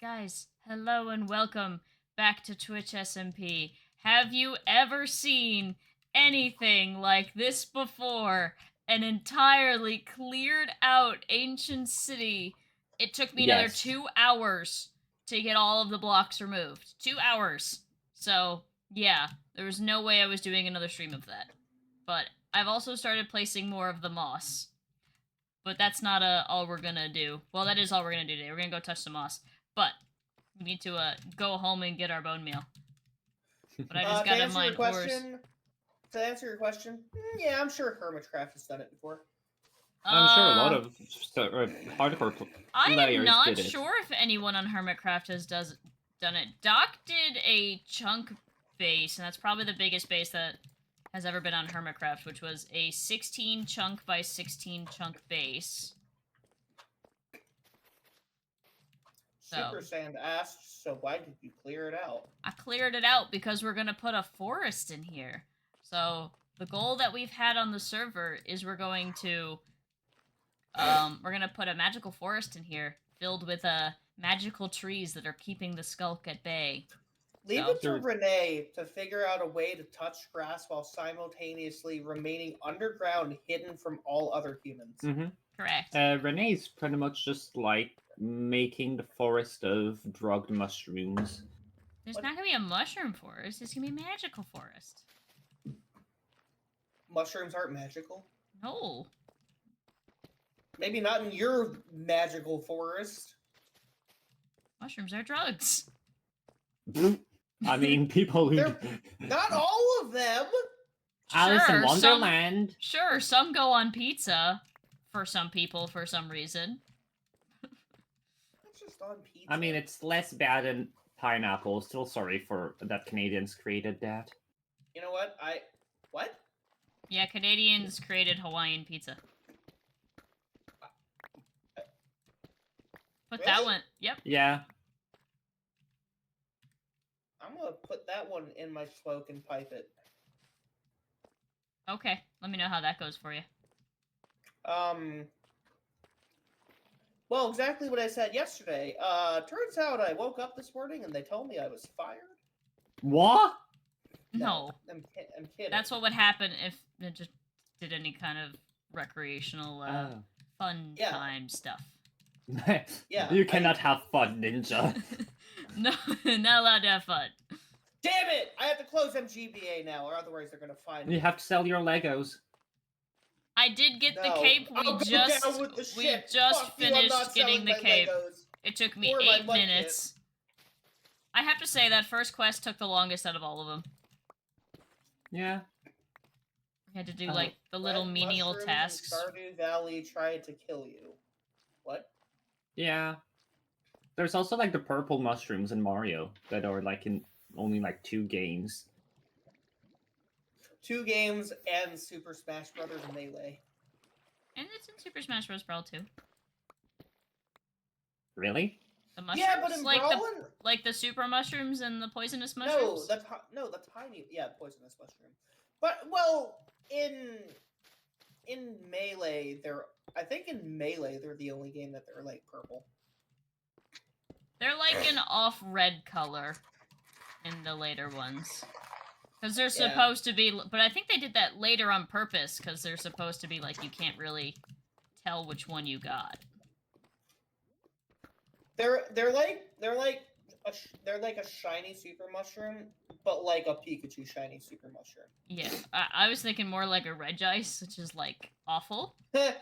Guys, hello and welcome back to Twitch SMP. Have you ever seen anything like this before? An entirely cleared out ancient city. It took me another Yes. 2 hours to get all of the blocks removed. 2 hours. So, yeah, there was no way I was doing another stream of that. But I've also started placing more of the moss. But that's not all we're gonna do. Well, that is all we're gonna do today. We're gonna go touch some moss. But we need to go home and get our bone meal. But I just gotta mine ores. To answer your question, yeah, I'm sure Hermitcraft has done it before. I'm sure a lot of hardcore I am players not did it. sure if anyone on Hermitcraft has done it. Doc did a chunk base, and that's probably the biggest base that has ever been on Hermitcraft, which was a 16 chunk by 16 chunk base. Super Sand asked, so why did you clear it out? I cleared it out because we're gonna put a forest in here. So the goal that we've had on the server is we're going to put a magical forest in here filled with magical trees that are keeping the skulk at bay. Leave it to Renee to figure out a way to touch grass while simultaneously remaining underground, hidden from all other humans. Mm-hmm. Correct. Renee's pretty much just like making the forest of drugged mushrooms. There's not gonna be a mushroom forest. It's gonna be a magical forest. Mushrooms aren't magical. No. Maybe not in your magical forest. Mushrooms are drugs. I mean, people who... Not all of them! Alice in Wonderland! Sure, some go on pizza. For some people, for some reason. It's just on pizza. I mean, it's less bad than pineapple. Still sorry for that Canadians created that. You know what? What? Yeah, Canadians created Hawaiian pizza. Put really? that one. Yep. Yeah. I'm gonna put that one in my smoke and pipe it. Okay, let me know how that goes for you. Well, exactly what I said yesterday. Turns out I woke up this morning and they told me I was fired. What? No. I'm kidding. That's what would happen if it just did any kind of recreational, fun time stuff. Yeah. You cannot have fun, Ninja. No, not allowed to have fun. Damn it! I have to close MGBA now, or otherwise they're gonna find me. You have to sell your Legos. I did get the cape. We just finished getting the cape. Legos. It took me 8 minutes. I have to say that first quest took the longest out of all of them. Yeah. We had to do like the little menial tasks. Stardew Valley tried to kill you. What? Yeah. There's also like the purple mushrooms in Mario that are like in only like 2 games. 2 games and Super Smash Brothers Melee. And it's in Super Smash Bros. Brawl too. Really? The mushrooms? Yeah, but in like the super mushrooms and the poisonous mushrooms? No, the tiny poisonous mushroom. But well, in Melee, I think in Melee they're the only game that they're like purple. They're like an off red color in the later ones. Because they're supposed to be, but I think they did that later on purpose, because they're supposed to be like, you can't really tell which one you got. They're like a shiny super mushroom, but like a Pikachu shiny super mushroom. Yeah, I was thinking more like a Regice, which is like awful. You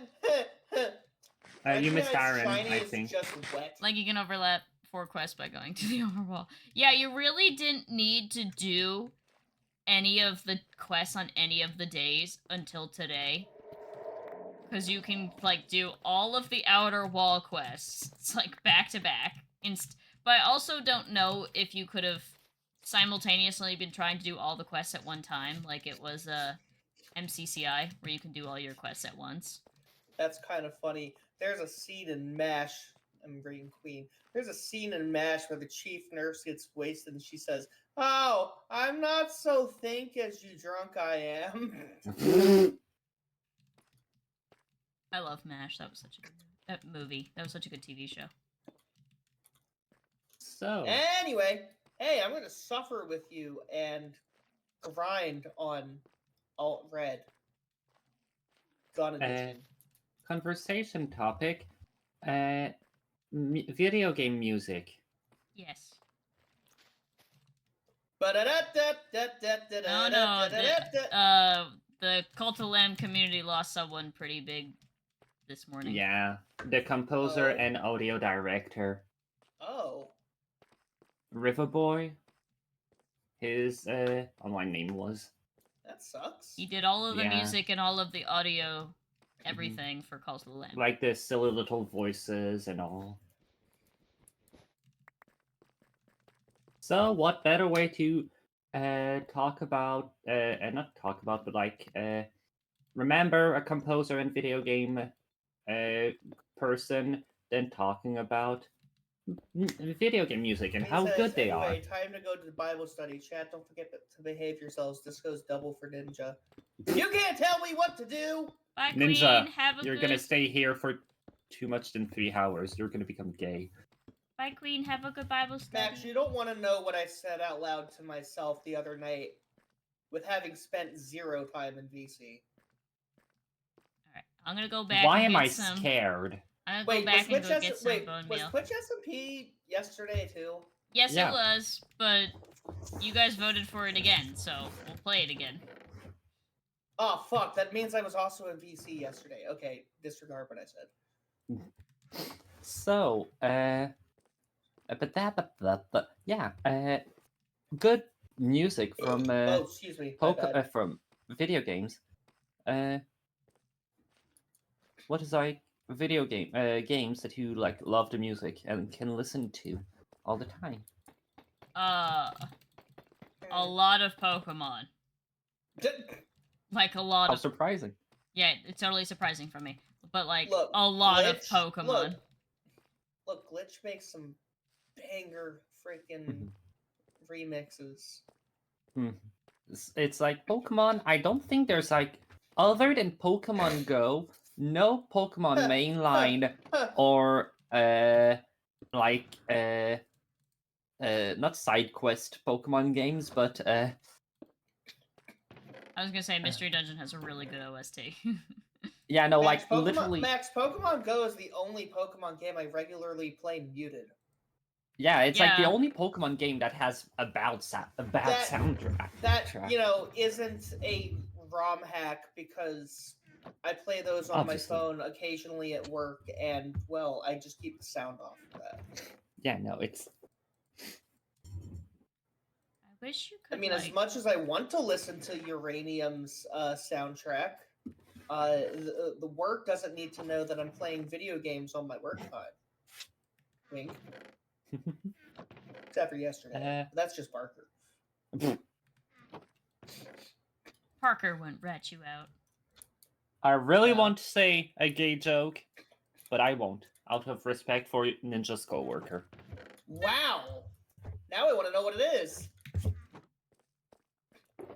missed Aaron, I think. Just wet. Like you can overlap 4 quests by going to the overwall. Yeah, you really didn't need to do any of the quests on any of the days until today. Because you can, like, do all of the outer wall quests. It's, like, back to back. But I also don't know if you could have simultaneously been trying to do all the quests at one time, like it was MCCI, where you can do all your quests at once. That's kind of funny. There's a scene in MASH. I'm Green Queen. There's a scene in MASH where the chief nurse gets wasted and she says, "Oh, I'm not so think as you drunk I am." I love MASH. That was such a good movie. That was such a good TV show. So, Anyway, hey, I'm gonna suffer with you and grind on alt red. Gun edition. conversation topic, video game music. Yes. Ba-da-da-da-da-da-da-da-da-da-da-da. Oh no, the Cult of Lamb community lost someone pretty big this morning. Yeah, the composer Oh. and audio director, Oh. Riverboy. His online name was. That sucks. He did all of the Yeah. music and all of the audio, everything for Cult of the Lamb. Like the silly little voices and all. So, what better way to talk about, not talk about, but like, remember a composer and video game person than talking about video game music and He how says, good they anyway, are. time to go to the Bible study. Chat, don't forget to behave yourselves. This goes double for Ninja. You can't tell me what to do! Bye, Ninja, Queen. Have a you're good. gonna stay here for too much than 3 hours. You're gonna become gay. Bye, Queen. Have a good Bible study. Max, you don't want to know what I said out loud to myself the other night with having spent 0 time in VC. Alright, I'm gonna go back Why and am get I some... scared? I'm gonna go back and go get some bone was meal. Twitch SMP yesterday too? Yes, Yeah. it was, but you guys voted for it again, so we'll play it again. Oh fuck, that means I was also in VC yesterday. Okay, disregard what I said. So, good music from Oh, excuse me. My bad. from video games. What is like video game games that you like love the music and can listen to all the time? A lot of Pokemon. Like a lot How of... surprising! Yeah, it's totally surprising for me. But like, Look, a lot of Glitch- Pokemon. Look, Glitch makes some banger freaking remixes. It's like Pokemon. I don't think there's like other than Pokemon Go, no Pokemon mainline or not side quest Pokemon games, but I was gonna say Mystery Dungeon has a really good OST. yeah, no, Max, like Pokemon, literally, Max, Pokemon Go is the only Pokemon game I regularly play muted. yeah, it's like the Yeah. only Pokemon game that has a bad soundtrack. That track. isn't a ROM hack because I play those on Obviously. my phone occasionally at work, and well, I just keep the sound off of that. Yeah, no, it's. I wish you could. I mean, like... as much as I want to listen to Uranium's soundtrack, the work doesn't need to know that I'm playing video games on my work time. Wink. Except for yesterday. But that's just Barker. Parker wouldn't rat you out. I really Yeah. want to say a gay joke, but I won't, out of respect for Ninja's coworker. Wow! Now I want to know what it is. Let's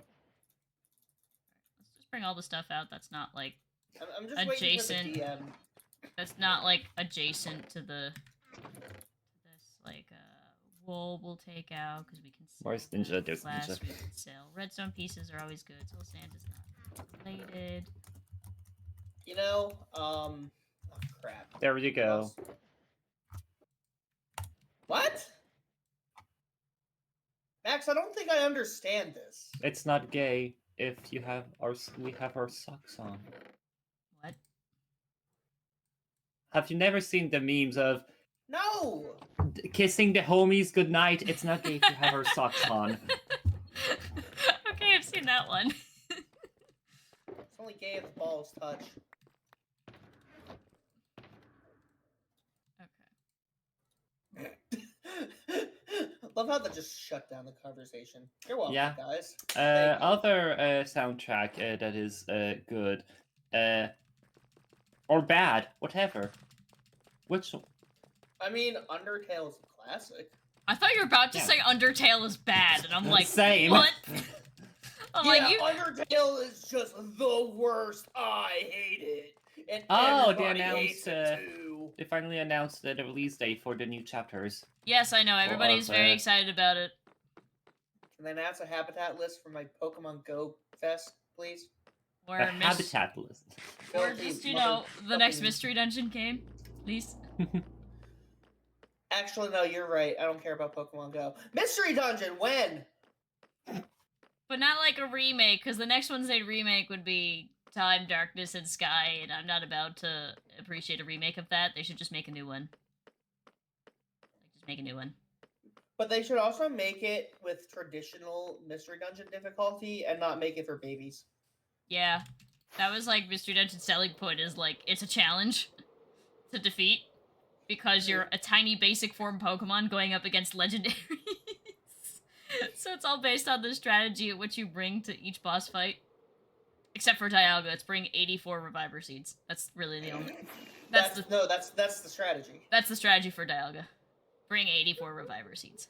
just bring all the stuff out that's not like... I'm just waiting for Adjacent. the DM. That's not like adjacent to the... this, like, wool we'll take out because we can sell Where's that. Ninja? There's Glass Ninja. we can sell. Redstone pieces are always good. Soul sand is not related. You know, oh crap. There you go. What? Max, I don't think I understand this. It's not gay if we have our socks on. What? Have you never seen the memes of No! kissing the homies goodnight? It's not gay if you have our socks on. Okay, I've seen that one. It's only gay if the balls touch. Love how that just shut down the conversation. You're welcome, Yeah. guys. Thank you. Other soundtrack that is good, or bad, whatever. Which I mean, Undertale is a classic. I thought you were about to Yeah. say Undertale is bad, and I'm like, Same. what? I'm Yeah, like, you... Undertale is just the worst. I hate it. And Oh, they everybody hates announced, it too. they finally announced the release date for the new chapters. Yes, I know. Everybody's very excited about it. Can they announce a habitat list for my Pokemon Go Fest, please? Or A habitat list. Or Filthy just, the next motherfucking- mystery dungeon game, please. Actually, no, you're right. I don't care about Pokemon Go. Mystery Dungeon, when? But not like a remake, because the next ones they'd remake would be Time, Darkness, and Sky, and I'm not about to appreciate a remake of that. They should just make a new one. Like, just make a new one. But they should also make it with traditional Mystery Dungeon difficulty and not make it for babies. Yeah. That was like Mystery Dungeon's selling point is like, it's a challenge to defeat. Because you're a tiny basic form Pokemon going up against legendaries. So it's all based on the strategy at which you bring to each boss fight. Except for Dialga, it's bring 84 Reviver Seeds. That's really the only... That's the strategy. That's the strategy for Dialga. Bring 84 Reviver Seeds.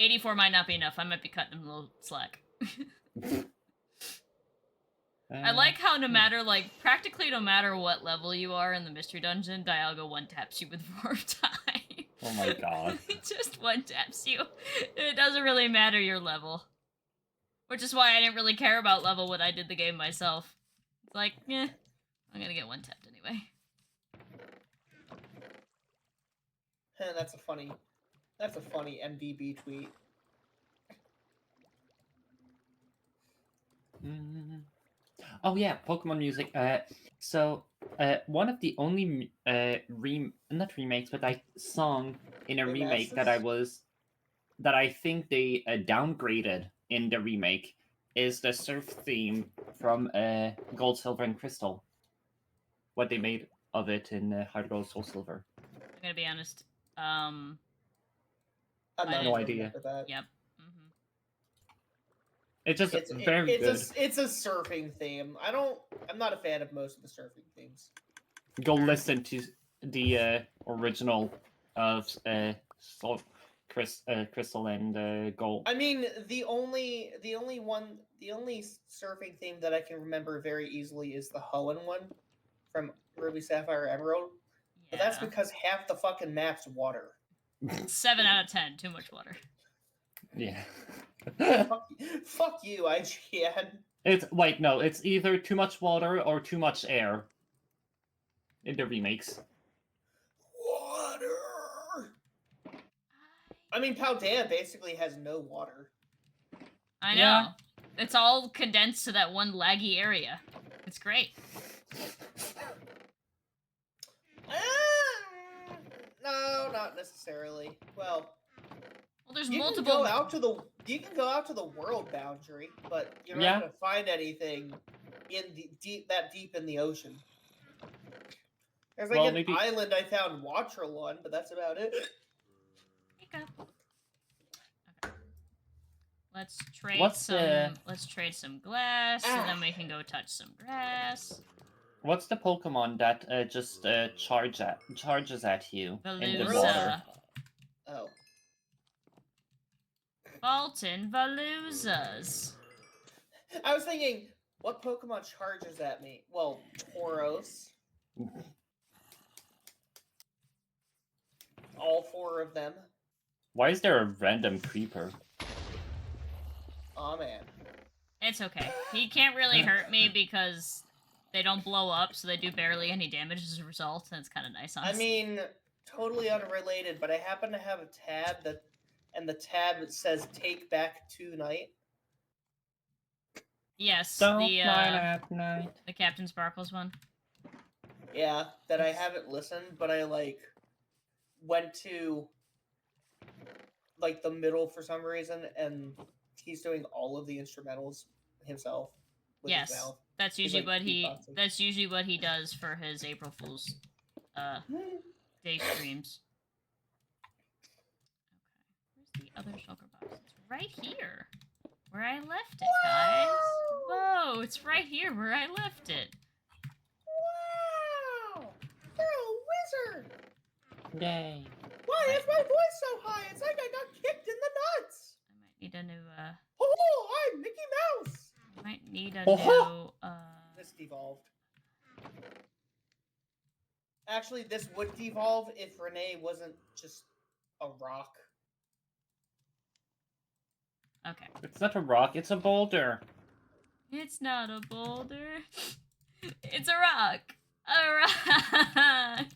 84 might not be enough. I might be cutting him a little slack. I like how no matter, practically no matter what level you are in the Mystery Dungeon, Dialga one-taps you with Warp Time. Oh my god. It just one-taps you. It doesn't really matter your level. Which is why I didn't really care about level when I did the game myself. It's like, I'm gonna get one-tapped anyway. That's a funny MDB tweet. Oh yeah, Pokemon music. So one of the only not remakes, but like song in a remake that I think they downgraded in the remake is the surf theme from Gold, Silver, and Crystal. What they made of it in Heart Gold, Soul Silver. I'm gonna be honest. I'm I not didn't No idea. remember that. Yep. It's just very good. It's a surfing theme. I'm not a fan of most of the surfing themes. Go listen to the original of Crystal and Gold. I mean, the only surfing theme that I can remember very easily is the Hoenn one from Ruby, Sapphire, Emerald. But that's Yeah. because half the fucking map's water. 7 out of 10. Too much water. Yeah. Fuck you, IGN. It's either too much water or too much air in the remakes. Water. I mean, Paldea basically has no water. I know. Yeah. It's all condensed to that one laggy area. It's great. No, not necessarily. Well, There's you multiple. You can go out to the world boundary, but you're not Yeah. gonna find anything in the deep in the ocean. There's like an maybe... island I found Wattrel on, but that's about it. Okay. Let's trade some glass, and then we can go touch some grass. What's the Pokemon that just charges at you in the water? Veluza. Oh. Fulton Veluzas. I was thinking, what Pokemon charges at me? Well, Tauros. All 4 of them. Why is there a random creeper? Oh man. It's okay. He can't really hurt me because they don't blow up, so they do barely any damage as a result, and it's kind of nice. Honestly. I mean, totally unrelated, but I happen to have a tab and the tab says "Take Back Tonight." Yes, Don't line at night. The Captain Sparkles one. Yeah, that I haven't listened, but I went to the middle for some reason, and he's doing all of the instrumentals himself. With his mouth. That's usually beatboxing. That's usually what he does for his April Fool's day streams. Okay, where's the other shulker box? It's right here, where I left it, guys. Whoa, it's right here where I left it. Wow! You're a wizard! Yay. Why is my voice so high? It's like I got kicked in the nuts! I might need a new Oh, I'm Mickey Mouse! Might need a Oh! new. This devolved. Actually, this would devolve if Renee wasn't just a rock. Okay. It's not a rock, it's a boulder. It's not a boulder. It's a rock. A rock.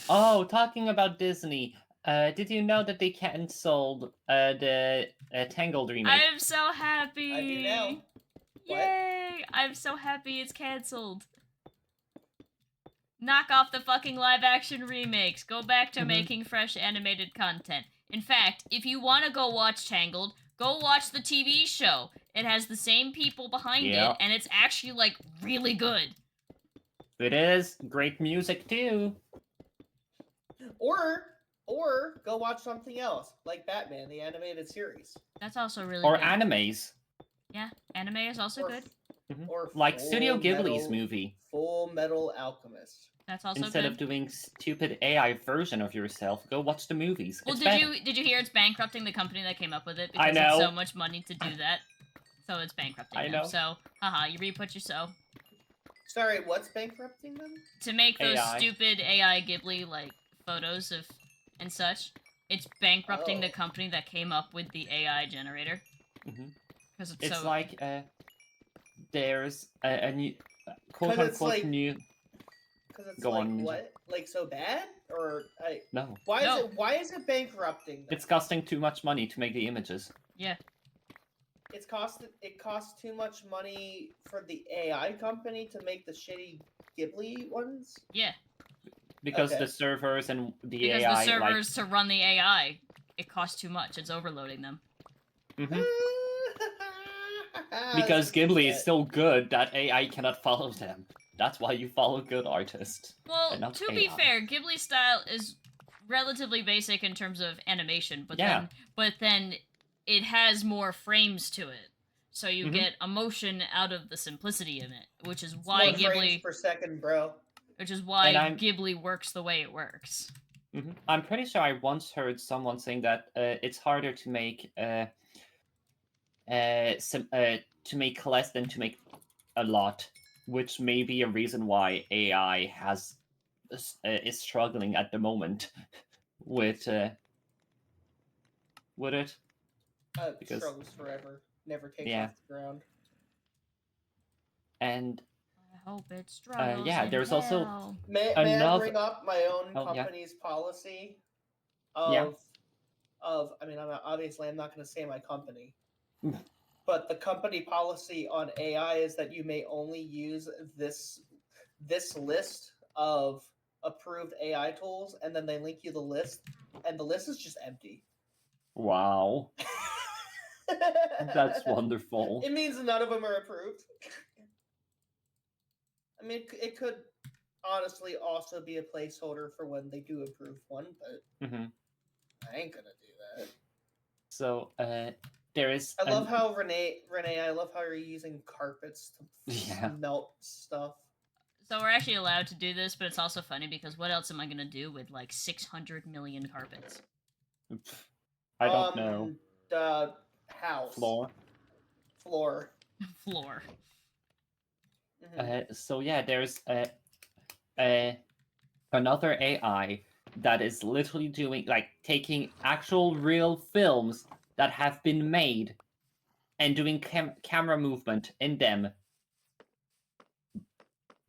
Oh, talking about Disney, did you know that they canceled the Tangled remake? I'm so happy. I do now. What? Yay! I'm so happy it's canceled. Knock off the fucking live action remakes. Go back to Mhm. making fresh animated content. In fact, if you want to go watch Tangled, go watch the TV show. It has the same people behind Yeah. it, and it's actually, like, really good. It is. Great music, too. Or go watch something else, like Batman, the animated series. That's also really Or good. animes. Yeah, anime is also Or good. Or Like Full Studio Ghibli's Metal- movie. Full Metal Alchemist. That's also Instead good. of doing stupid AI version of yourself, go watch the movies. Well, It's did better. you hear it's bankrupting the company that came up with it I because it's so know. much money to do that. So it's bankrupting I them. know. So, haha, you re-put your so. Sorry, what's bankrupting them? To make those AI. stupid AI Ghibli like photos of and such, it's bankrupting the Oh. company that came up with the AI generator. Mhm. Because it's, It's so like there's a new quote 'Cause it's unquote like- new. Because it's Go like on, Ninja. what? Like so bad? Or No, why No. is it bankrupting them? it's costing too much money to make the images. yeah. It costs too much money for the AI company to make the shitty Ghibli ones. Yeah. Because Okay. the servers and the Because AI the servers to run the AI, it costs too much. It's overloading them. like. Mm-hmm. Because Ghibli is so good that AI cannot follow them. That's why you follow good artists. Well, And not to be AI. fair, Ghibli style is relatively basic in terms of animation, but Yeah. then it has more frames to it. So you Mhm. get emotion out of the simplicity of it, which is why More frames Ghibli per second, bro. which is why And I'm- Ghibli works the way it works. I'm pretty sure I once heard someone saying that it's harder to make to make less than to make a lot, which may be a reason why AI is struggling at the moment with it. Because- Struggles forever. Never takes Yeah. off the ground. And I hope it struggles. yeah, in there's also- hell. May I Another- bring up my own Oh, yeah. company's policy Yeah. of I mean, I'm not going to say my company. But the company policy on AI is that you may only use this list of approved AI tools, and then they link you the list, and the list is just empty. Wow, that's wonderful. It means none of them are approved. I mean, it could honestly also be a placeholder for when they do approve one, but hmm I ain't gonna do that. So there is. I love how Renee. I love how you're using carpets to Yeah. melt stuff. So we're actually allowed to do this, but it's also funny because what else am I gonna do with like 600 million carpets? I don't know. The house Floor. floor. Floor. Mhm. So yeah, there's another AI that is literally doing like taking actual real films that have been made and doing camera movement in them.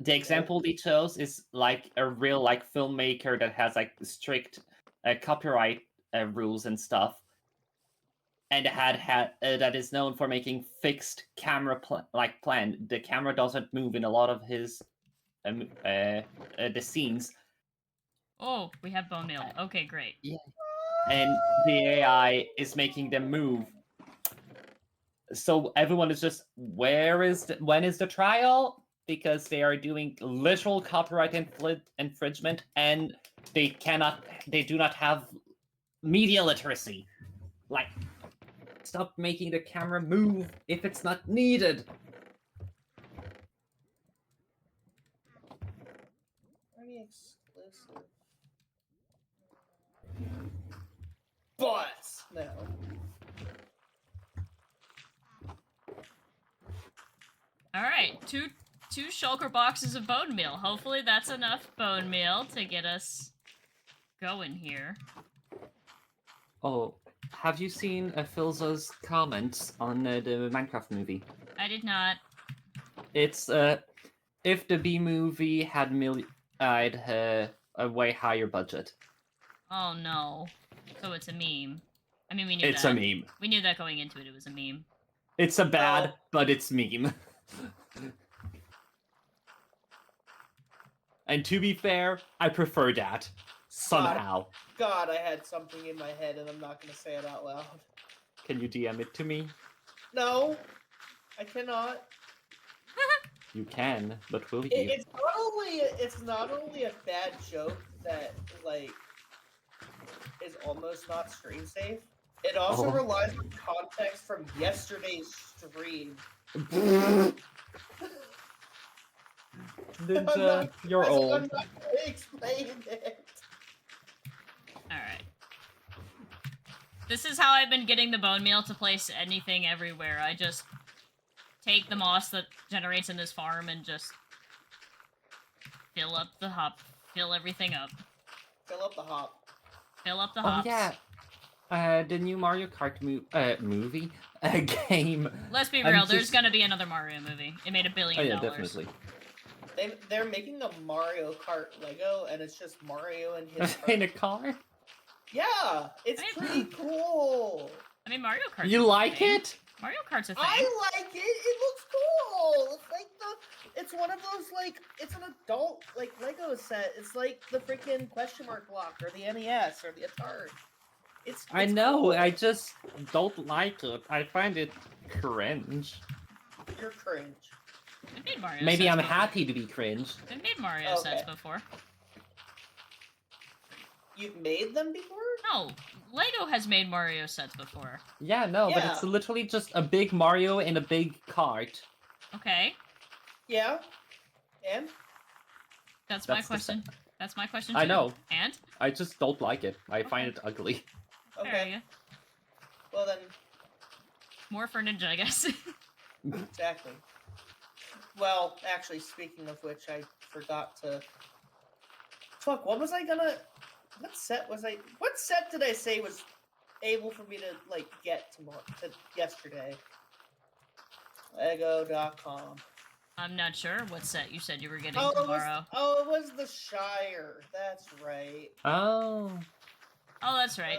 The example they chose is like a real like filmmaker that has like strict copyright rules and stuff, and had that is known for making fixed camera plan. The camera doesn't move in a lot of his the scenes, Oh, we have bone meal. Okay, great. and the AI is making them move. So everyone is just, when is the trial? Because they are doing literal copyright infringement, and they do not have media literacy. Like, stop making the camera move if it's not needed. Any exclusive? But no. All right, two shulker boxes of bone meal. Hopefully that's enough bone meal to get us going here. Oh, have you seen Philza's comments on the Minecraft movie? I did not. It's if the B movie had a way higher budget. Oh no. So it's a meme. I mean, we knew It's that. a meme. We knew that going into it. It was a meme. It's a bad, Oh. but it's meme. And to be fair, I prefer that somehow. God, I had something in my head and I'm not going to say it out loud. Can you DM it to me? No, I cannot. You can, but will you? It's not only a bad joke that like is almost not screen safe. It also Oh. relies on context from yesterday's stream. Ninja, you're I'm old. not going to explain it. Alright. This is how I've been getting the bone meal to place anything everywhere. I just take the moss that generates in this farm and just fill up the hop. Fill everything up. Fill up the hop. Fill up the Oh hops. yeah, the new Mario Kart movie game. Let's be I'm real, there's just- gonna be another Mario movie. It made $1 Oh billion. yeah, definitely. They're making a Mario Kart Lego, and it's just Mario and his. In a car? Yeah, it's I mean- pretty cool. I mean, Mario Kart. You like it? Mario Kart's a thing. I like it. It looks cool. It's like it's one of those it's an adult Lego set. It's like the freaking question mark block or the NES or the Atari. It's I know. cool. I just don't like it. I find it cringe. You're cringe. They made Mario Maybe sets I'm before. happy to be cringe. They made Mario sets Okay. before. You've made them before? No, Lego has made Mario sets before. Yeah, no, but it's Yeah. literally just a big Mario in a big cart. Okay, Yeah. And that's my That's the question. That's my question. I too. know. And I just don't like it. I find Okay. it ugly. there okay. you. Well then, More for Ninja, I guess. exactly. Well, actually, speaking of which, I forgot to. Fuck. What was I gonna? What set was I? What set did I say was able for me to get tomorrow? Yesterday. Lego.com. I'm not sure what set you said you were getting Oh, tomorrow. it was the Shire. That's right. Oh. Oh, that's right.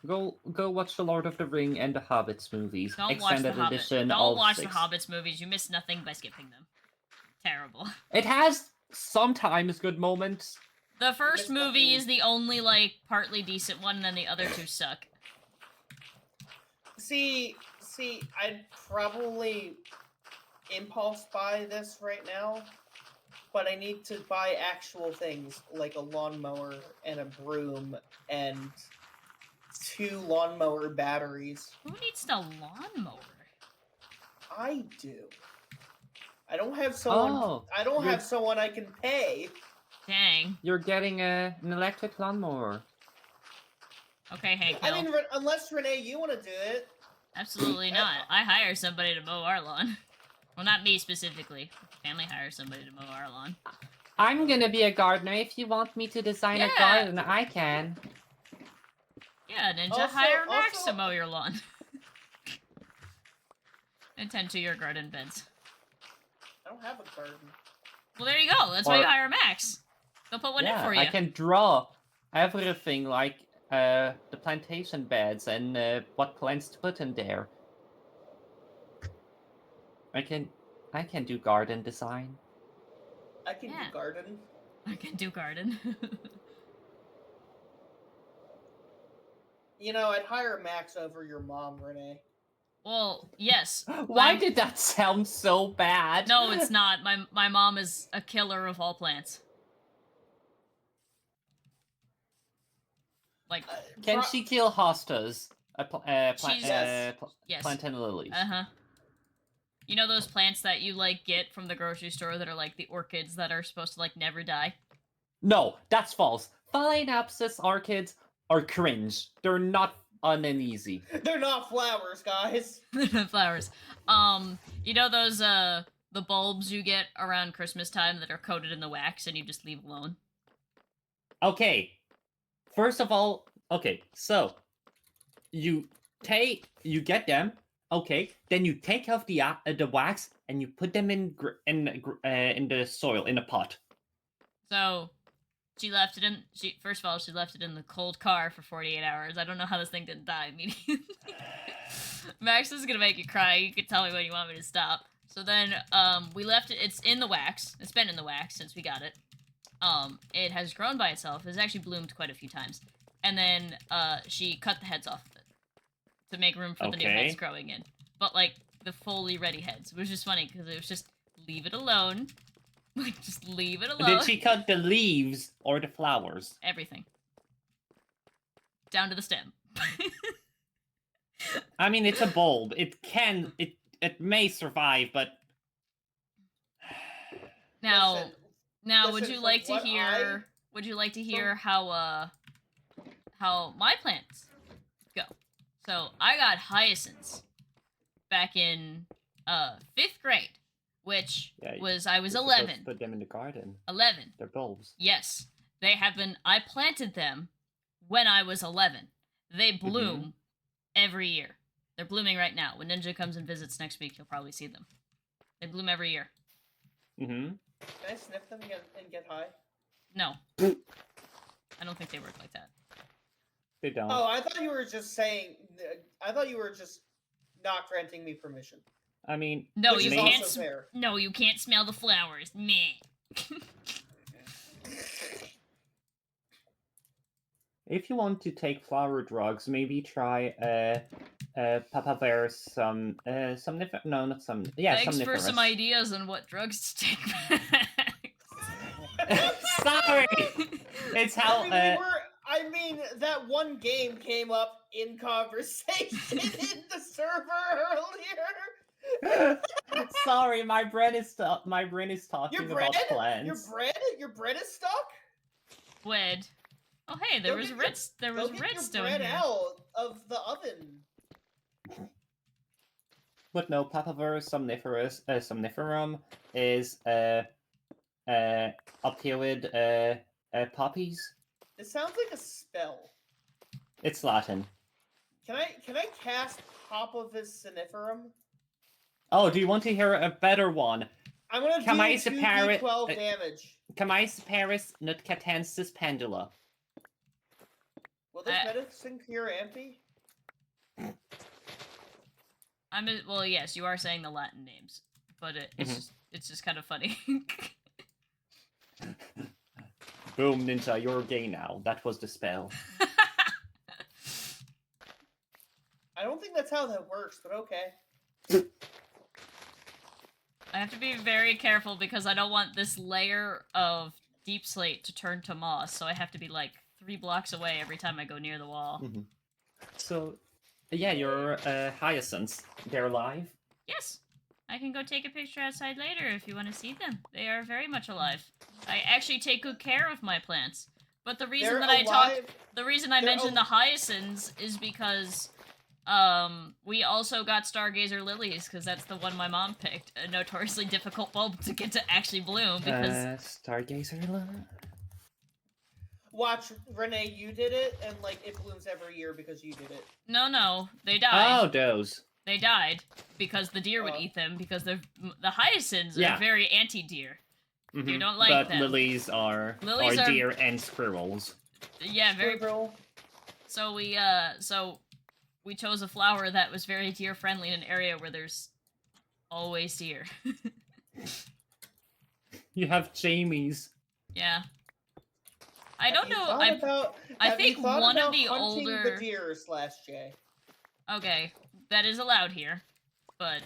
Go watch the Lord of the Ring and the Hobbits movies. Don't watch the Extended Hobbit. edition. Don't all watch 6. the Hobbits movies. You miss nothing by skipping them. Terrible. It has sometimes good moments. The first missed movie nothing. is the only partly decent one, and then the other two suck. See, I'd probably impulse buy this right now, but I need to buy actual things like a lawnmower and a broom and 2 lawnmower batteries. Who needs the lawnmower? I do. I don't have someone. Oh, I don't you're- have someone I can pay. Dang. You're getting an electric lawnmower. Okay, Hank I Hill. mean, unless Renee, you want to do it. Absolutely not. I hire somebody to mow our lawn. Well, not me specifically. Family hires somebody to mow our lawn. I'm gonna be a gardener. If you want me to design a Yeah. garden, I can. Yeah, Ninja, Also- hire Max also- to mow your lawn. And tend to your garden beds. I don't have a garden. Well, there you go. That's why you Or- hire Max. They'll put one in for you. I can draw everything like the plantation beds and what plants to put in there. I can do garden design. I can Yeah. do garden. I can do garden. You know, I'd hire Max over your mom, Renee. Well, yes. Why My- did that sound so bad? No, it's not. My mom is a killer of all plants. Like, Can Pro- she kill hostas? She's- yes. Plantain lilies. Uh-huh. You know those plants that you get from the grocery store that are like the orchids that are supposed to never die? No, that's false. Phalaenopsis orchids are cringe. They're not uneasy. They're not flowers, guys. Flowers. You know those the bulbs you get around Christmas time that are coated in the wax and you just leave alone. Okay. First of all, okay, so you get them. Okay, then you take off the wax and you put them in the soil in a pot. So she left it in. First of all, she left it in the cold car for 48 hours. I don't know how this thing didn't die immediately. Max, this is gonna make you cry. You can tell me when you want me to stop. So then, we left it. It's in the wax. It's been in the wax since we got it. It has grown by itself. It's actually bloomed quite a few times. And then, she cut the heads off of it to make room for the new heads growing in. But like the fully ready heads, which is funny because it was just leave it alone. Like, just leave it alone. Did she cut the leaves or the flowers? Everything. Down to the stem. I mean, it's a bulb. It may survive, but now, would listen, you from like to what hear? Would you like to hear how my plants go? So I got hyacinths back in 5th grade. Which was I was you're supposed 11. to put them in the garden. 11. They're bulbs. Yes, they have been. I planted them when I was 11. They bloom every year. They're blooming right now. When Ninja comes and visits next week, you'll probably see them. They bloom every year. Can I sniff them and get high? No, I don't think they work like that. They don't. Oh, I thought you were just saying. I thought you were just not granting me permission. I mean, No, Which you is can't. also fair. No, you can't smell the flowers. Meh. if you want to take flower drugs, maybe try papaver somniferous. No, not some. Yeah, Thanks for somniferous. some ideas on what drugs to take back. Sorry. It's how. I mean, that one game came up in conversation in the server earlier. Sorry, my brain is talking about plants. Your bread is stuck. Wed. Oh hey, there was redstone your bread here. out of the oven. But no, papaver somniferum is opioid poppies. It sounds like a spell. It's Latin. Can I cast Papavis Siniferum? Oh, do you want to hear a better one? I'm gonna do 2d12 damage. Camaiseparis nutcatensis pendula. Will this medicine cure Ampy? Well, yes, you are saying the Latin names, but it's just kind of funny. Boom, Ninja, you're gay now. That was the spell. I don't think that's how that works, but okay. I have to be very careful because I don't want this layer of deep slate to turn to moss, so I have to be like 3 blocks away every time I go near the wall. So, yeah, your hyacinths, they're alive? Yes. I can go take a picture outside later if you want to see them. They are very much alive. I actually take good care of my plants. But the reason I mentioned the hyacinths is because we also got Stargazer lilies, because that's the one my mom picked. A notoriously difficult bulb to get to actually bloom because Stargazer lily? Watch, Renee, you did it, and like it blooms every year because you did it. No, they died. Oh, those. They died because the deer would eat them, because the hyacinths are very anti-deer. You don't like them. But lilies are deer and squirrels. Yeah, very. So we chose a flower that was very deer friendly in an area where there's always deer. You have Jamie's. Yeah. I don't know. I think one of the older the deer /J. Okay, that is allowed here, but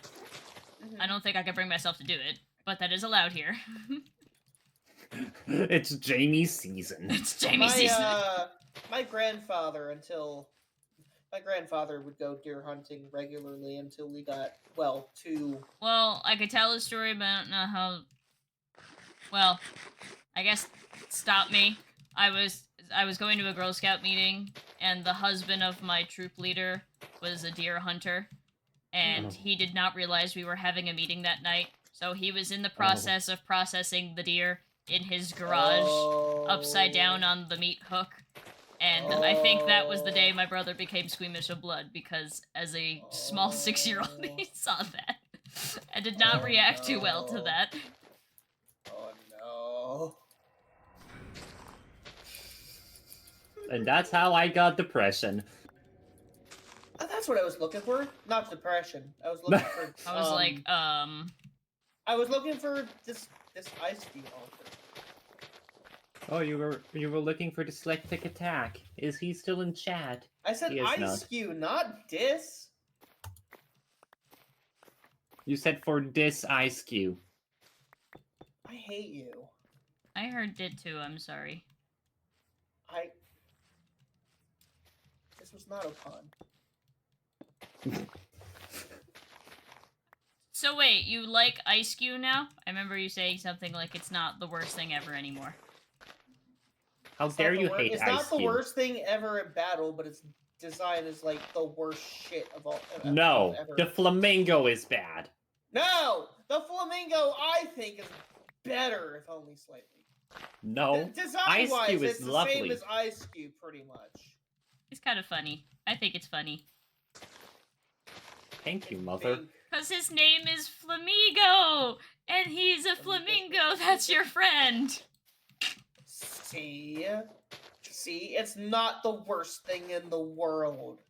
I don't think I can bring myself to do it. But that is allowed here. It's Jamie's season. It's Jamie's season. My grandfather would go deer hunting regularly until we got, two. Well, I could tell a story, but I don't know how. Well, I guess stop me. I was going to a Girl Scout meeting, and the husband of my troop leader was a deer hunter, and he did not realize we were having a meeting that night. So he was in the process of processing the deer in his garage, upside down on the meat hook. And I think that was the day my brother became squeamish of blood, because as a small 6-year-old, he saw that and did not react too well to that. Oh no. And that's how I got depression. That's what I was looking for. Not depression. I was looking for. I was like, I was looking for this ice cream offer. Oh, you were looking for dyslexic attack. Is he still in chat? I said He is ice not. cube, not dis. You said for this ice cube. I hate you. I heard it too, I'm sorry. This was not a pun. So wait, you like Ice Cube now? I remember you saying something like it's not the worst thing ever anymore. How dare you hate It's ice not the cube? worst thing ever in battle, but its design is like the worst shit of all. No, ever. the flamingo is bad. No, the flamingo I think is better, if only slightly. No, Design-wise, Ice Cube is it's the lovely. same as Ice Cube, pretty much. It's kind of funny. I think it's funny. Thank you, mother. Because his name is Flamigo! And he's a flamingo that's your friend! See? It's not the worst thing in the world.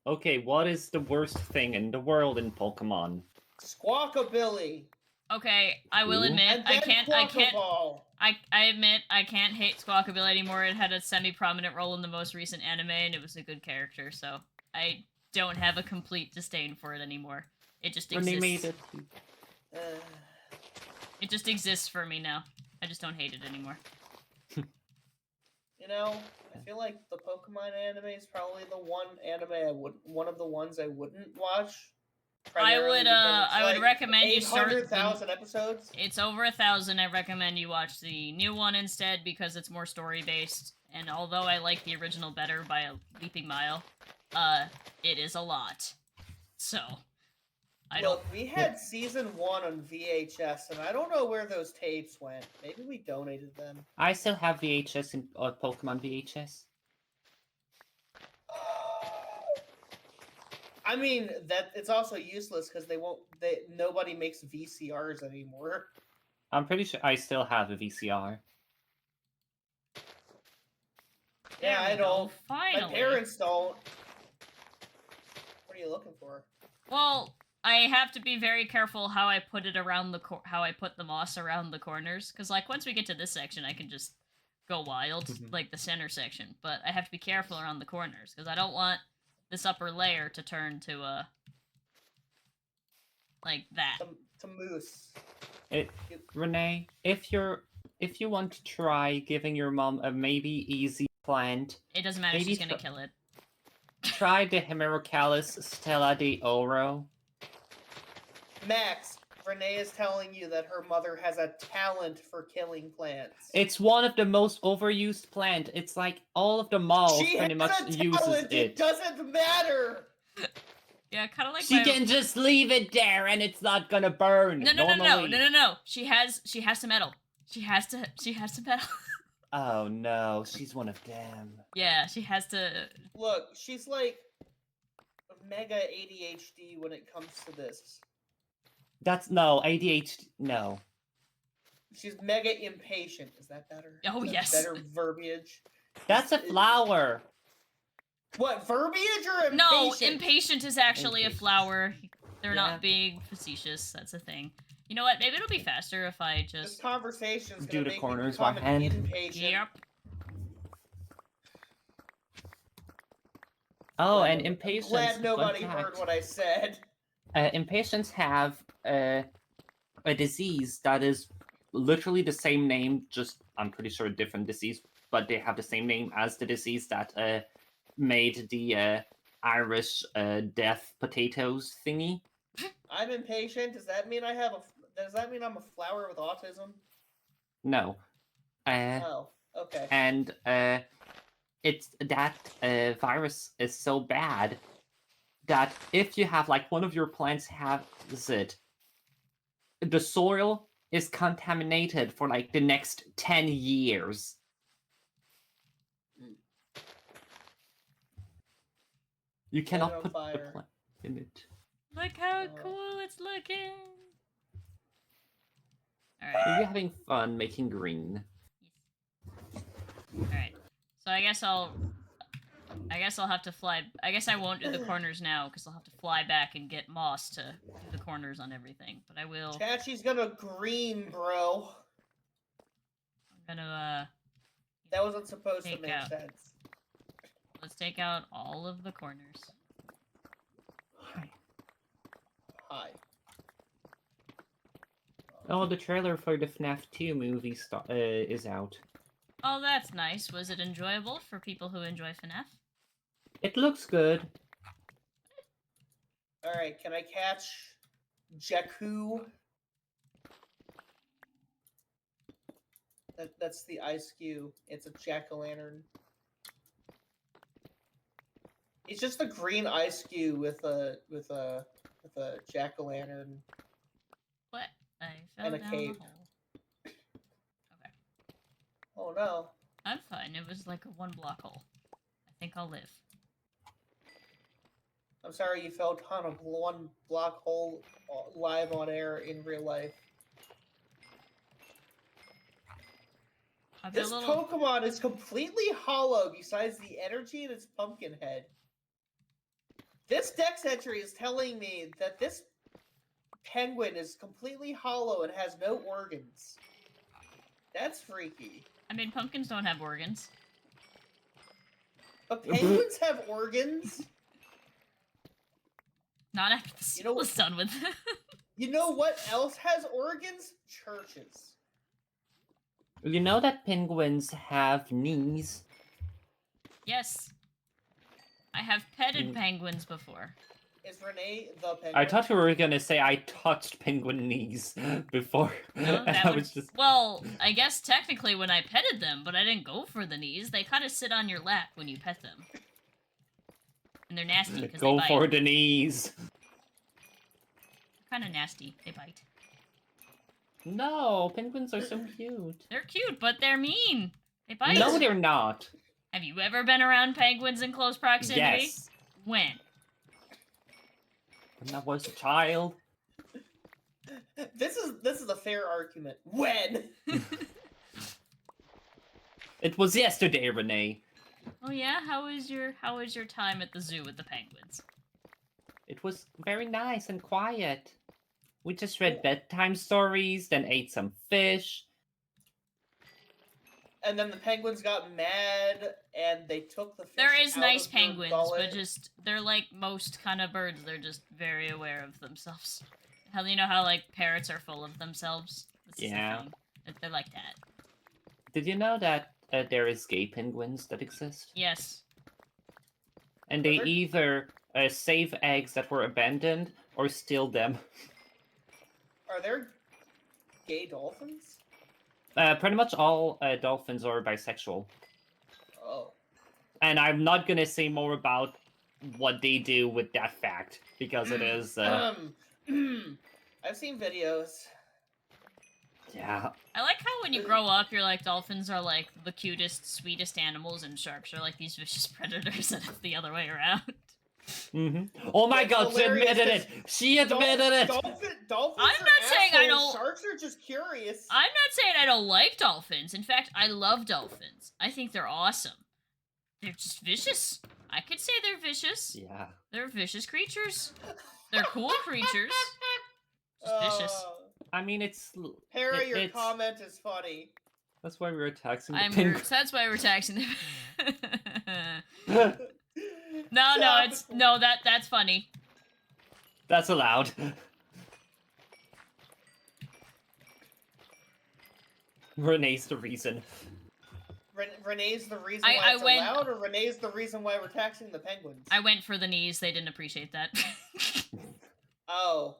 Okay, what is the worst thing in the world in Pokemon? Squawkabilly. Okay, I will Ooh. admit, And then Quackaball. I admit, I can't hate Squawkabilly anymore. It had a semi-prominent role in the most recent anime, and it was a good character, so I don't have a complete disdain for it anymore. It just When they exists. made it. Uh, It just exists for me now. I just don't hate it anymore. You know, I feel like the Pokemon anime is probably the one of the ones I wouldn't watch. I would recommend you start 800,000 episodes. It's over 1,000. I recommend you watch the new one instead because it's more story based. And although I like the original better by a leaping mile, it is a lot. So, Look, we had season 1 on VHS, and I don't know where those tapes went. Maybe we donated them. I still have VHS in Pokemon VHS. I mean, that it's also useless because nobody makes VCRs anymore. I'm pretty sure I still have a VCR. Yeah, I don't. Finally. My parents don't. What are you looking for? Well, I have to be very careful how I put it around how I put the moss around the corners, because like once we get to this section, I can just go wild, like the center section. But I have to be careful around the corners because I don't want this upper layer to turn to like that. To moose. Renee, if you want to try giving your mom a maybe easy plant, It doesn't matter. She's gonna kill it. Try the Hemerocallis Stella de Oro. Max, Renee is telling you that her mother has a talent for killing plants. It's one of the most overused plant. It's like all of the malls pretty much uses it. It doesn't matter. Yeah, kind of like she can just leave it there and it's not gonna burn. No. She has to meddle. She has to meddle. Oh no, she's one of them. Yeah, she has to. Look, she's like mega ADHD when it comes to this. That's no ADHD. No. She's mega impatient. Is that better? Oh, yes. Better verbiage. That's a flower. What, verbiage or impatient? No, impatient is actually a flower. They're not being facetious. That's a thing. You know what? Maybe it'll be faster if I just... This conversation's do gonna the make corners me by become hand. impatient. Yep. Oh, and impatience. Glad nobody heard what I said. Impatients have a disease that is literally the same name, just I'm pretty sure a different disease, but they have the same name as the disease that made the Irish death potatoes thingy. I'm impatient. Does that mean Does that mean I'm a flower with autism? No. Oh, okay. And it's that virus is so bad that if you have like one of your plants has it, the soil is contaminated for like the next 10 years. You Set it cannot on put the fire. plant in it. Look how Oh. cool it's looking. All You'll right. be having fun making green. All right. So I guess I'll have to fly. I guess I won't do the corners now because I'll have to fly back and get Moss to do the corners on everything. But I will. Chachi's gonna green, bro. I'm gonna That wasn't supposed to Take make out. sense. let's take out all of the corners. Hi. Oh, the trailer for the FNAF 2 movie is out. Oh, that's nice. Was it enjoyable for people who enjoy FNAF? It looks good. Alright, can I catch Jakku? That's the ice cube. It's a jack-o'-lantern. It's just a green ice cube with a jack-o'-lantern. What? I fell And a down cape. the hole. Okay. Oh no. I'm fine. It was like a 1-block hole. I think I'll live. I'm sorry you fell down a one block hole live on air in real life. I'll be a This little. Pokemon is completely hollow besides the energy in its pumpkin head. This dex entry is telling me that this penguin is completely hollow and has no organs. That's freaky. I mean, pumpkins don't have organs. But penguins have organs? Not after the You know school what- is done with. You know what else has organs? Churches. You know that penguins have knees? Yes. I have petted Mm. penguins before. Is Renee the penguin? I thought you were gonna say I touched penguin knees before. No, and that I would... was just Well, I guess technically when I petted them, but I didn't go for the knees. They kind of sit on your lap when you pet them. And they're nasty because they go bite. for the knees. Kind of nasty. They bite. No, penguins are so cute. They're cute, but they're mean. They bite. No, they're not. Have you ever been around penguins in close proximity? Yes. When? When I was a child. This is a fair argument. When? It was yesterday, Renee. Oh yeah, how was your time at the zoo with the penguins? It was very nice and quiet. We just read bedtime stories, then ate some fish. And then the penguins got mad and they took the fish There is out nice of their penguins, gullet. but just they're like most kind of birds. They're just very aware of themselves. Hell, you know how like parrots are full of themselves. This is the Yeah. thing. They're like that. Did you know that there is gay penguins that exist? Yes. And they Are there- either save eggs that were abandoned or steal them. Are there gay dolphins? Pretty much all dolphins are bisexual. Oh. And I'm not gonna say more about what they do with that fact, because it is, I've seen videos. yeah. I like how when you grow up, you're like dolphins are like the cutest, sweetest animals, and sharks are like these vicious predators, and it's the other way around. Oh my It's god, she hilarious admitted it! She admitted it! Dolphins I'm are not saying I assholes. don't- Sharks are just curious. I'm not saying I don't like dolphins. In fact, I love dolphins. I think they're awesome. They're just vicious. I could say they're vicious. Yeah. They're vicious creatures. They're cool creatures. Just vicious. I mean, it's... Harry, your it's- comment is funny. That's why we were taxing the I'm penguins. that's why we're taxing them. No, that's funny. That's allowed. Renee's the reason. Renee's the reason I why it's went- allowed, or Renee's the reason why we're taxing the penguins? I went for the knees. They didn't appreciate that. Oh.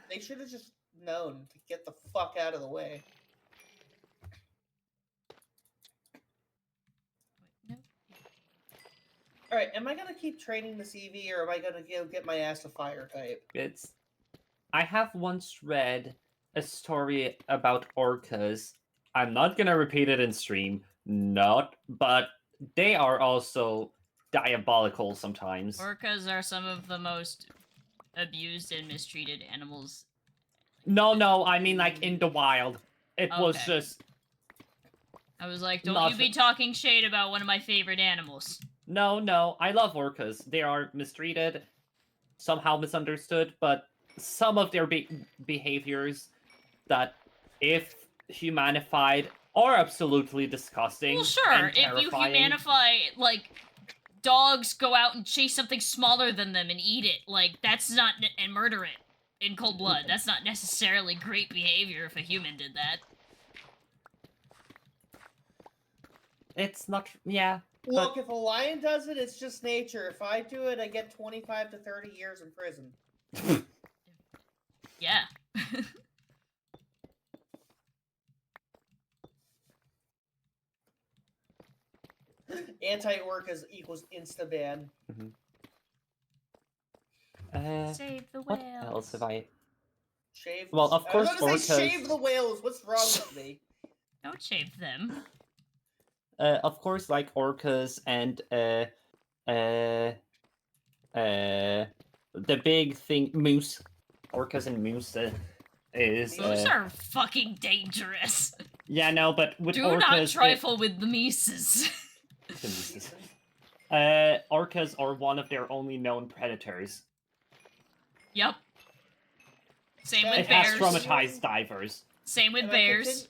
They should have just known to get the fuck out of the way. Alright, am I gonna keep training this EV, or am I gonna go get my ass a fire type? It's I have once read a story about orcas. I'm not gonna repeat it in stream, but they are also diabolical sometimes. Orcas are some of the most abused and mistreated animals. No, I mean like in the wild. It was Okay. just I was like, don't not. you be talking shade about one of my favorite animals. No, I love orcas. They are mistreated, somehow misunderstood, but some of their behaviors that, if humanified, are absolutely disgusting Well, sure, and if you terrifying. humanify, like, dogs go out and chase something smaller than them and eat it, like, that's not, and murder it in cold blood, that's not necessarily great behavior if a human did that. It's not, yeah. Look, if a lion does it, it's just nature. If I do it, I get 25 to 30 years in prison. Yeah. Anti-orcas equals insta-ban. Save the What whales. else have I? Shave. Well, of course, I was about to say orcas. shave the whales. What's wrong with me? Don't shave them. Of course, like orcas and the big thing, moose. Orcas and moose is. Those are fucking dangerous. Yeah, no, but with Do orcas, not trifle with the Mises. orcas are one of their only known predators. Yep. Same with It has bears. traumatized divers. Same with Am I bears.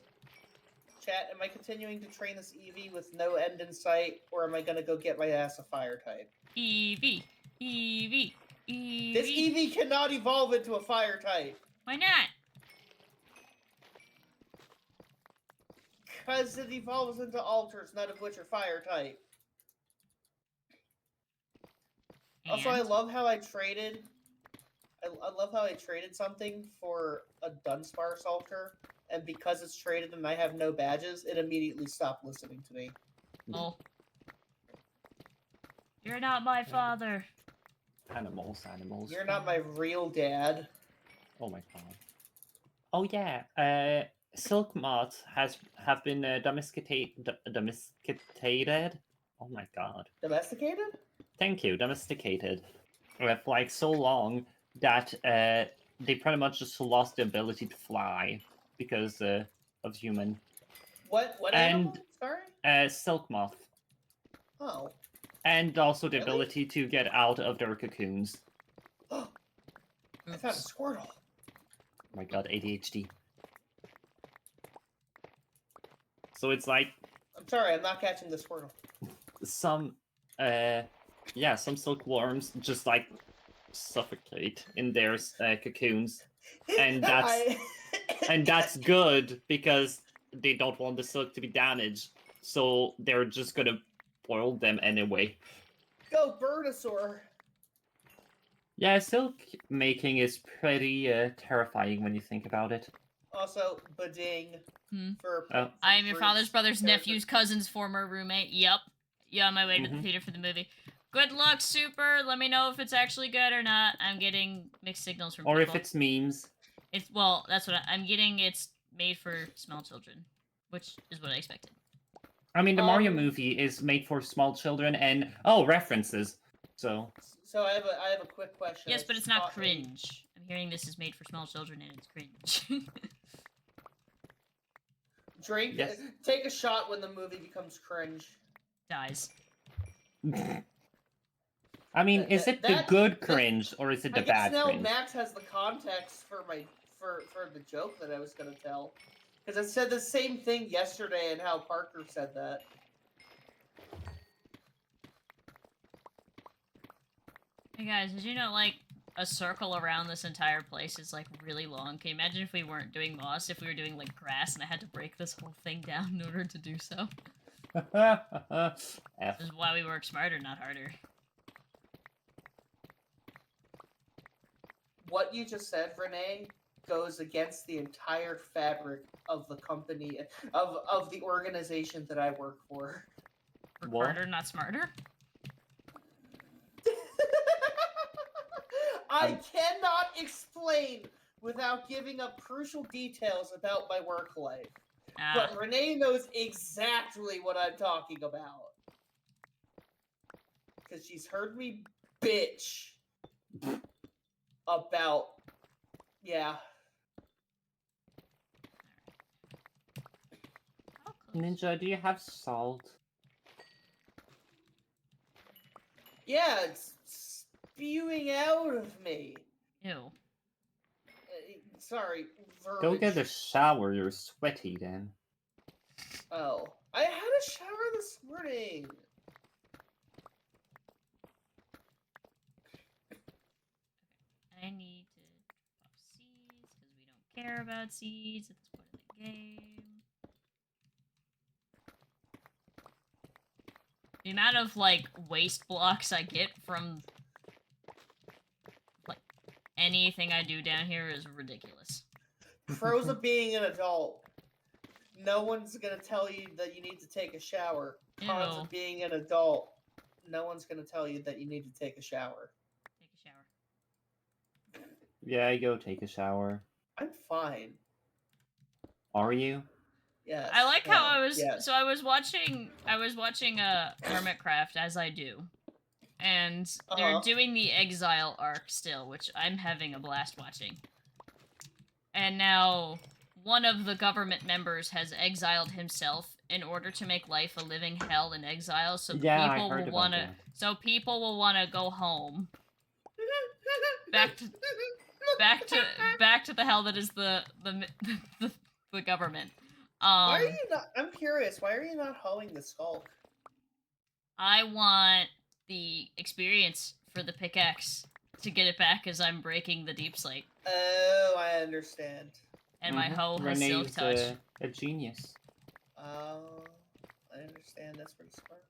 Chat, am I continuing to train this EV with no end in sight, or am I gonna go get my ass a fire type? EV. EV. EV. This EV cannot evolve into a fire type. Why not? Because it evolves into alters, none of which are fire type. Also, I And? love how I traded. I love how I traded something for a Dunsparce altar, and because it's traded and I have no badges, it immediately stopped listening to me. Oh. You're not my father. Animals. You're not my real dad. Oh my god. Oh yeah. Silk moths have been domesticated. Oh my god. Domesticated? Thank you. Domesticated. With like so long that they pretty much just lost the ability to fly because of human. What And- animal? Sorry? Silk moth. Oh. And also the Really? ability to get out of their cocoons. I found a Squirtle. Oh my god, ADHD. So it's like I'm sorry, I'm not catching the Squirtle. some some silkworms just like suffocate in their cocoons, and that's good because they don't want the silk to be damaged, so they're just gonna boil them anyway. Go Birdosaur. Yeah, silk making is pretty terrifying when you think about it. Also, Bading. Hmm. For I am your father's Bruce brother's character. nephew's cousin's former roommate. Yep. Yeah, on my way to the Mhm. theater for the movie. Good luck, Super. Let me know if it's actually good or not. I'm getting mixed signals from Or people. if it's memes. It's well, that's what I'm getting. It's made for small children, which is what I expected. I mean, the Mario movie is made for small children, and references. So So I have a quick question. Yes, that but it's just not caught me. cringe. I'm hearing this is made for small children and it's cringe. Drink. Yes. Take a shot when the movie becomes cringe. Dies. I mean, is it the good cringe or is it the I guess bad now cringe? Max has the context for the joke that I was gonna tell, because I said the same thing yesterday and how Parker said that. Hey guys, did you know like a circle around this entire place is like really long? Can you imagine if we weren't doing moss, if we were doing like grass and I had to break this whole thing down in order to do so? F. This is why we work smarter, not harder. What you just said, Renee, goes against the entire fabric of the company of the organization that I work for. Work What? harder, not smarter? I cannot explain without giving up crucial details about my work life. Ah, But Renee knows exactly what I'm talking about. Because she's heard me bitch about... Yeah. how close? Ninja, do you have salt? Yeah, it's spewing out of me. Ew. Sorry, Go get a verbiage. shower, you're sweaty then. Oh. I had a shower this morning. I need to drop seeds because we don't care about seeds at this point in the game. The amount of like waste blocks I get from like anything I do down here is ridiculous. Pros of being an adult. No one's gonna tell you that you need to take a shower. Cons Ew. of being an adult. No one's gonna tell you that you need to take a shower. Take a shower. Yeah, go take a shower. I'm fine. Are you? Yes. I like how I was Yes. so I was watching Hermitcraft as I do. And they're Uh-huh. doing the exile arc still, which I'm having a blast watching. And now one of the government members has exiled himself in order to make life a living hell in exile, so Yeah, I people heard will about wanna that. so people will wanna go home. Back to back to the hell that is the government. Why are you not? I'm curious. Why are you not hoeing the skulk? I want the experience for the pickaxe to get it back as I'm breaking the deep slate. Oh, I understand. And my Mhm. hoe has silk Renee's touch. a genius. Oh, I understand. That's pretty smart.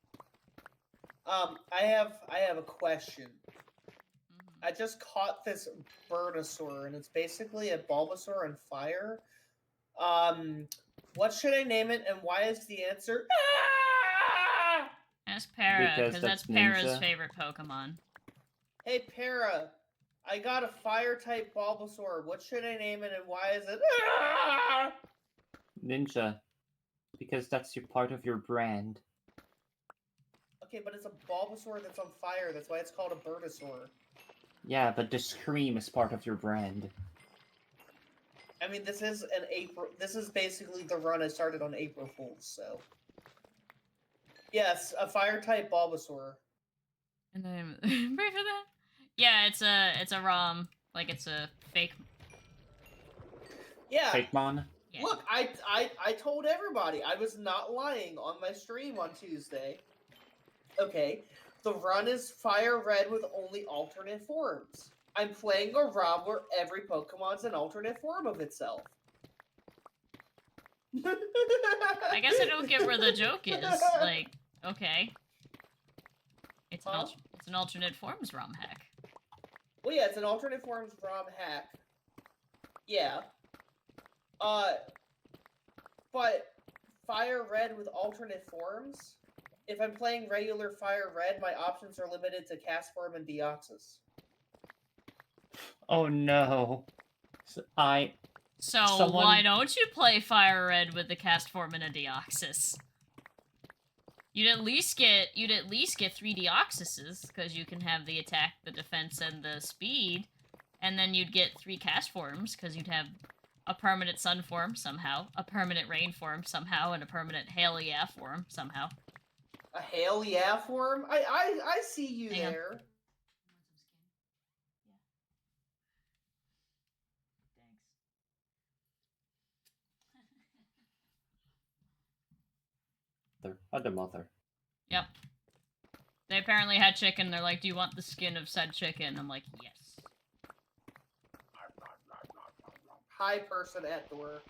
I have a question. Mhm. I just caught this Burnosaur, and it's basically a Bulbasaur on fire. What should I name it, and why is the answer? Ah! Ask Para, Because because that's that's Para's Ninja. favorite Pokemon. Hey Para, I got a fire type Bulbasaur. What should I name it, and why is it? Ah! Ninja. Because that's your part of your brand. Okay, but it's a Bulbasaur that's on fire. That's why it's called a Burnosaur. Yeah, but the scream is part of your brand. I mean, this is an April. This is basically the run I started on April Fools. So, yes, a fire type Bulbasaur. And then pray for that. Yeah, it's a ROM, like it's a fake. Yeah. Fake Mon? Yeah. Look, I told everybody I was not lying on my stream on Tuesday. Okay, the run is Fire Red with only alternate forms. I'm playing a ROM where every Pokemon's an alternate form of itself. I guess I don't get where the joke is. Like, okay, it's Huh? it's an alternate forms ROM hack. Well, yeah, it's an alternate forms ROM hack. Yeah. But Fire Red with alternate forms. If I'm playing regular Fire Red, my options are limited to Cast Form and Deoxys. Oh no. So So Someone- why don't you play Fire Red with the cast form and a Deoxys? You'd at least get 3 Deoxyses, because you can have the attack, the defense, and the speed. And then you'd get 3 cast forms, because you'd have a permanent sun form somehow, a permanent rain form somehow, and a permanent hail yeah form somehow. A Hail Yeah form? I see you Hang on. there. Other mother. Yep. They apparently had chicken. They're like, do you want the skin of said chicken? I'm like, yes. Hi, person at door.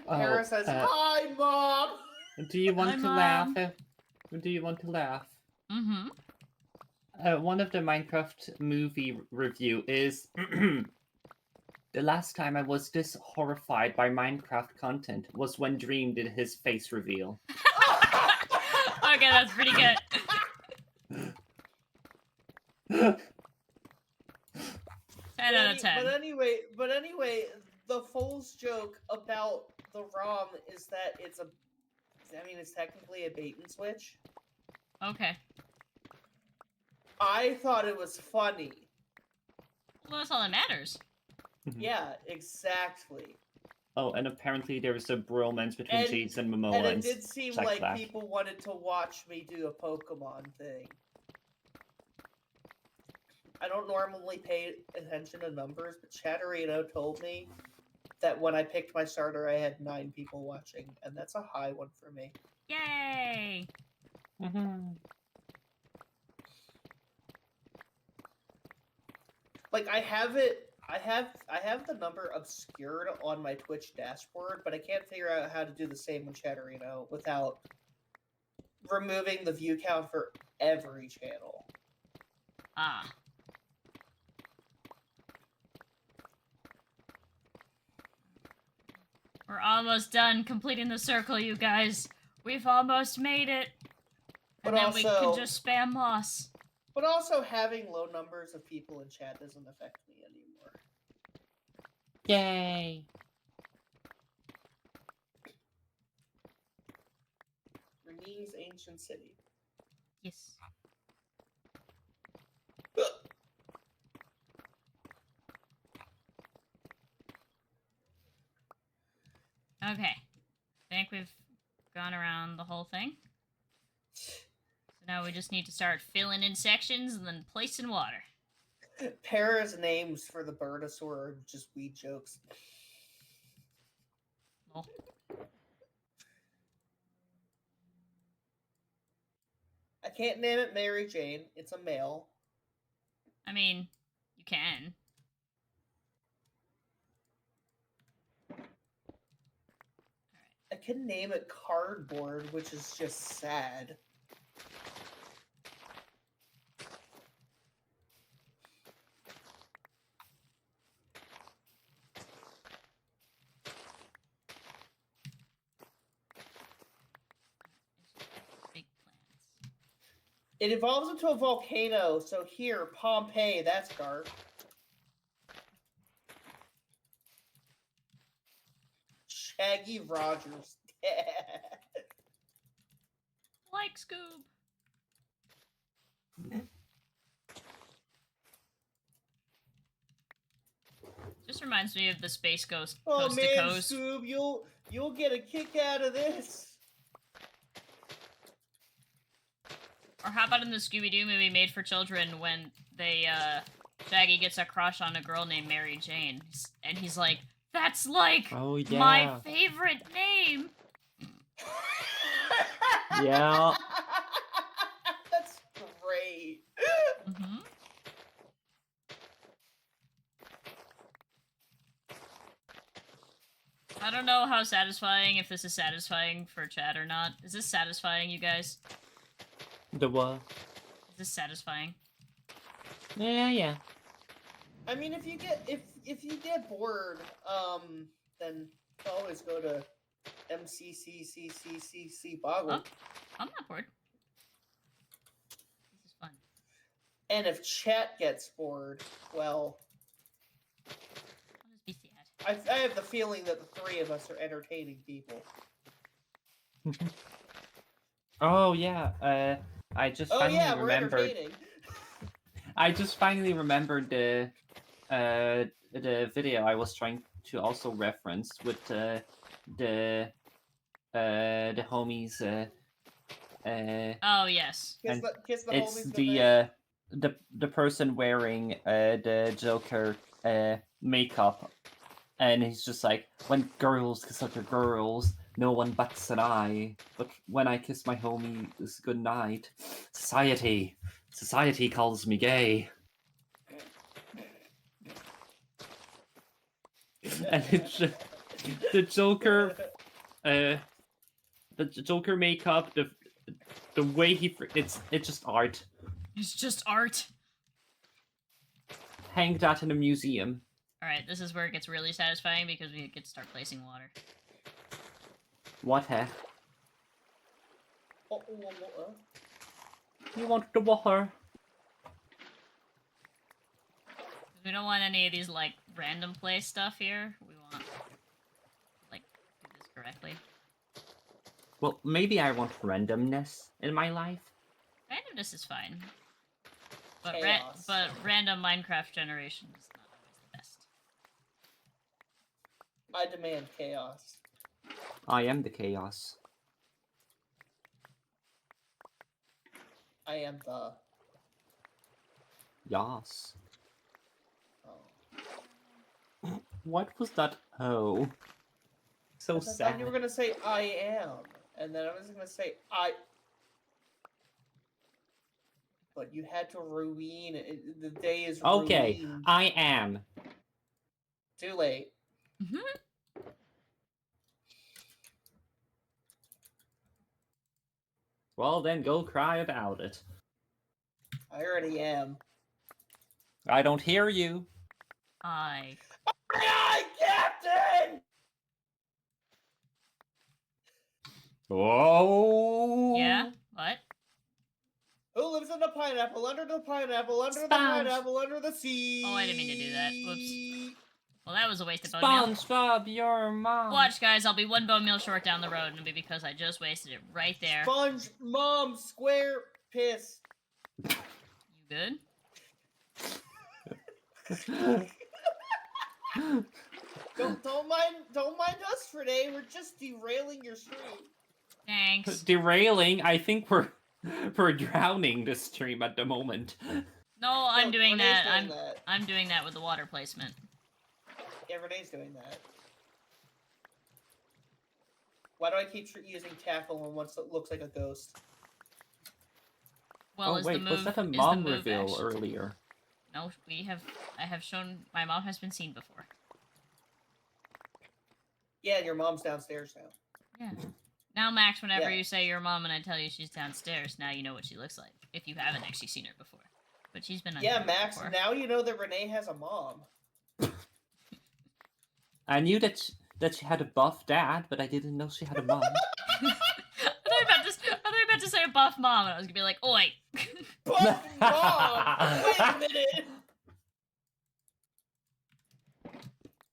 Oh, Kara says, "Hi, Mom." do you want Hi, to Mom. laugh? Do you want to laugh? Mm-hmm. One of the Minecraft movie review is the last time I was this horrified by Minecraft content was when Dream did his face reveal. Okay, that's pretty good. What 10 out do of you 10. But anyway, the Foles joke about the ROM is that it's technically a bait and switch. Okay. I thought it was funny. Well, that's all that matters. Yeah, exactly. Oh, and apparently there was a bromance between And- Cheats and Momoa. And it did seem check like that. people wanted to watch me do a Pokemon thing. I don't normally pay attention to numbers, but Chatterino told me that when I picked my starter, I had 9 people watching, and that's a high one for me. Yay! Like I have the number obscured on my Twitch dashboard, but I can't figure out how to do the same with Chatterino without removing the view count for every channel. Ah. We're almost done completing the circle, you guys. We've almost made it. And But then we can also- just spam moss. But also having low numbers of people in chat doesn't affect me anymore. Yay! Rening's Ancient City. Yes. Okay. I think we've gone around the whole thing. So now we just need to start filling in sections and then placing water. Para's names for the Birdosaur are just weed jokes. Lol. I can't name it Mary Jane. It's a male. I mean, you can. I can name it Cardboard, which is just sad. Big plants. It evolves into a volcano, so here, Pompeii, that's dark. Shaggy Rogers. Like Scoob. Just reminds me of the Space Ghost Oh Coast man, to Coast. Scoob, you'll get a kick out of this. Or how about in the Scooby-Doo movie Made for Children when Shaggy gets a crush on a girl named Mary Jane. And he's like, that's like Oh yeah. my favorite name. Yeah. That's great. Mm-hmm. I don't know how satisfying, if this is satisfying for chat or not. Is this satisfying, you guys? The what? Is this satisfying? Yeah. I mean, if you get bored, then always go to MCCCCCC Boggle. Oh, I'm not bored. This is fun. And if chat gets bored, well, I'll just be sad. I have the feeling that the three of us are entertaining people. Oh yeah. I just Oh finally yeah, we're remembered. entertaining. I just finally remembered the video I was trying to also reference with the homies. Oh, yes. And Kiss the It's homies. the person wearing the Joker makeup, and he's just like, when girls kiss other girls, no one bats an eye. But when I kiss my homie, it's good night. Society calls me gay. And it's just, the Joker, the Joker makeup, the way it's just art. It's just art. Hang that in a museum. Alright, this is where it gets really satisfying because we get to start placing water. What heck? Oh. You want the water? We don't want any of these, like, random play stuff here. We want, like, do this correctly. Well, maybe I want randomness in my life. Randomness is fine. But, Chaos. but random Minecraft generation is not always the best. I demand chaos. I am the chaos. I am the. Yas. Oh. What was that? Oh. So I thought sad. you were gonna say I am, and then I was gonna say I. But you had to ruin it. The day is Okay, ruined. I am. Too late. Well, then go cry about it. I already am. I don't hear you. I. Aye, Captain! Oh. Yeah? What? Who lives in the pineapple, under the pineapple, under the Sponge. pineapple, under the sea? Oh, I didn't mean to do that. Whoops. Well, that was a waste of bone meal. SpongeBob, your mom. Watch, guys, I'll be one bone meal short down the road, and it'll be because I just wasted it right there. Sponge, mom, square, piss. You good? Don't mind us for today. We're just derailing your stream. Thanks. Derailing. I think we're drowning the stream at the moment. No, I'm No, doing Renee's that. doing that. I'm doing that with the water placement. Yeah, Renee's doing that. Why do I keep using tackle on what looks like a ghost? Well, oh is wait, the move, was that a is the mom move reveal actually- earlier? No, I have shown, my mom has been seen before. Yeah, your mom's downstairs now. Yeah. Now, Max, whenever Yeah. you say your mom and I tell you she's downstairs, now you know what she looks like. If you haven't actually seen her before. But she's been on Yeah, camera Max, before. now you know that Renee has a mom. I knew that she had a buff dad, but I didn't know she had a mom. I thought you were about to say a buff mom, and I was gonna be like, oi! Buff mom! Wait a minute!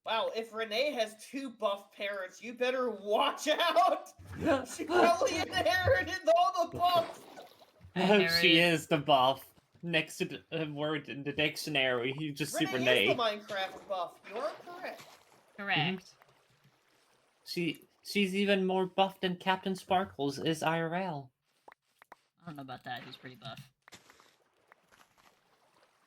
Wow, if Renee has two buff parents, you better watch out! She probably inherited all the buffs! She is the buff. Next to the word in the dictionary, you just see Renee is Renee. the Minecraft buff. You are correct. Correct. She's even more buff than Captain Sparkles is IRL. I don't know about that, he's pretty buff.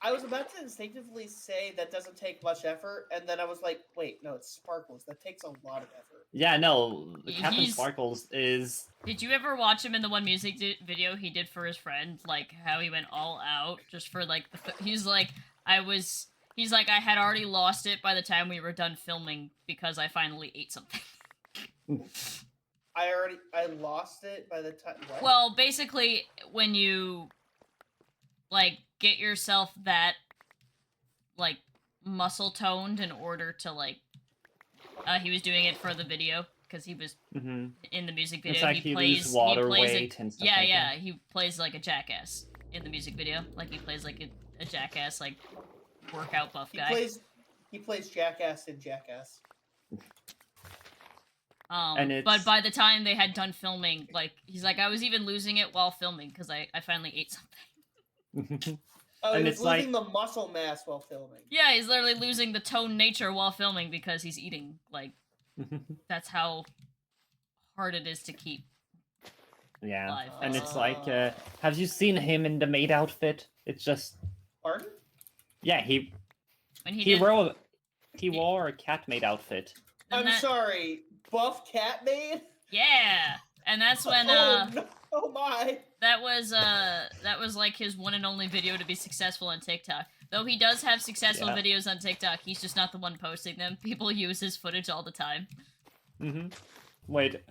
I was about to instinctively say that doesn't take much effort, and then I was like, wait, no, it's Sparkles. That takes a lot of effort. Yeah, no, Captain He's- Sparkles is... Did you ever watch him in the one music video he did for his friend? Like, how he went all out just for, like, he's like, I had already lost it by the time we were done filming because I finally ate something. I lost it by the time. What? Well, basically, when you, like, get yourself that, like, muscle toned in order to, like, he was doing it for the video, because he was in the music video. It's like he you plays, lose water he plays weight and stuff yeah, like yeah, that. he plays, like, a jackass in the music video. Like, he plays, like, a jackass, like, workout buff guy. He plays Jackass in Jackass. And But it's- by the time they had done filming, like, he's like, I was even losing it while filming, because I finally ate something. Oh, And he was it's like- losing the muscle mass while filming. Yeah, he's literally losing the tone nature while filming because he's eating. Like, that's how hard it is to keep Yeah, live. and it's like, have you seen him in the maid outfit? It's just, Pardon? yeah, he When he did, wore a cat maid outfit. and I'm that- sorry, buff cat maid? Yeah, and that's when Oh, no. Oh my. that was like his one and only video to be successful on TikTok. Though he does have successful Yeah. videos on TikTok, he's just not the one posting them. People use his footage all the time. Wait,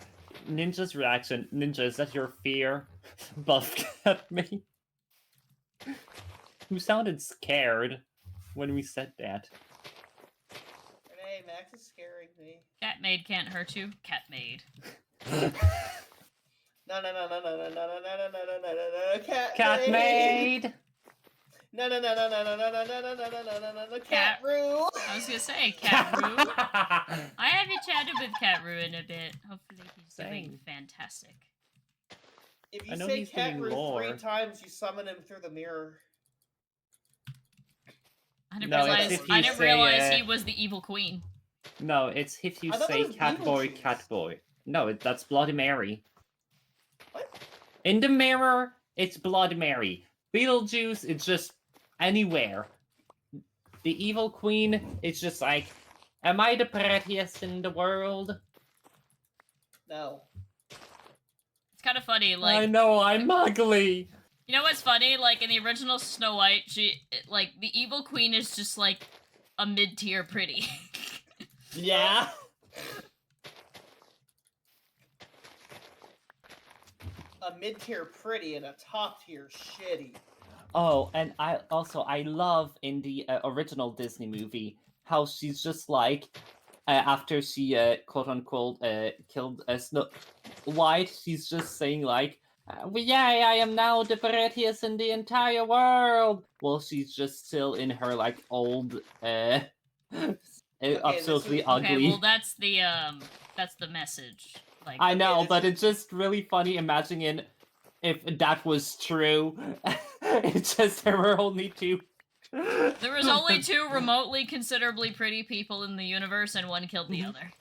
Ninja's reaction. Ninja, is that your fear? Buff cat maid. Who sounded scared when we said that? Renee, Max is scaring me. Cat maid can't hurt you. Cat maid. No, cat Cat maid. No, no, no, no, no, no, no, no, no, no, no, no, no, no, no, Cat- cat rule. I was gonna say, Cat Roo. I haven't chatted with Cat Roo in a bit. Hopefully he's doing Same. fantastic. If I you know say he's cat doing rule lore. 3 times, you summon him through the mirror. I didn't No, it's realize, if I you didn't say, realize he was the evil queen. No, it's if you I thought that say was cat boy, Beetlejuice. cat boy. No, that's Bloody Mary. What? In the mirror, it's Bloody Mary. Beetlejuice, it's just anywhere. The evil queen, it's just like, am I the prettiest in the world? No. It's kind of funny, I like, know, I'm ugly. you know what's funny? Like, in the original Snow White, like, the evil queen is just, like, a mid-tier pretty. Yeah. A mid-tier pretty and a top-tier shitty. Oh, and I love in the original Disney movie how she's just like, after she quote unquote killed Snow White, she's just saying like, well, yay, I am now the prettiest in the entire world. Well, she's just still in her like old, absolutely is- ugly. Okay, well, that's the message. Like, I Okay, know, this but is- it's just really funny imagining if that was true. It's just there were only two. there was only two remotely considerably pretty people in the universe, and one killed the Mhm. other.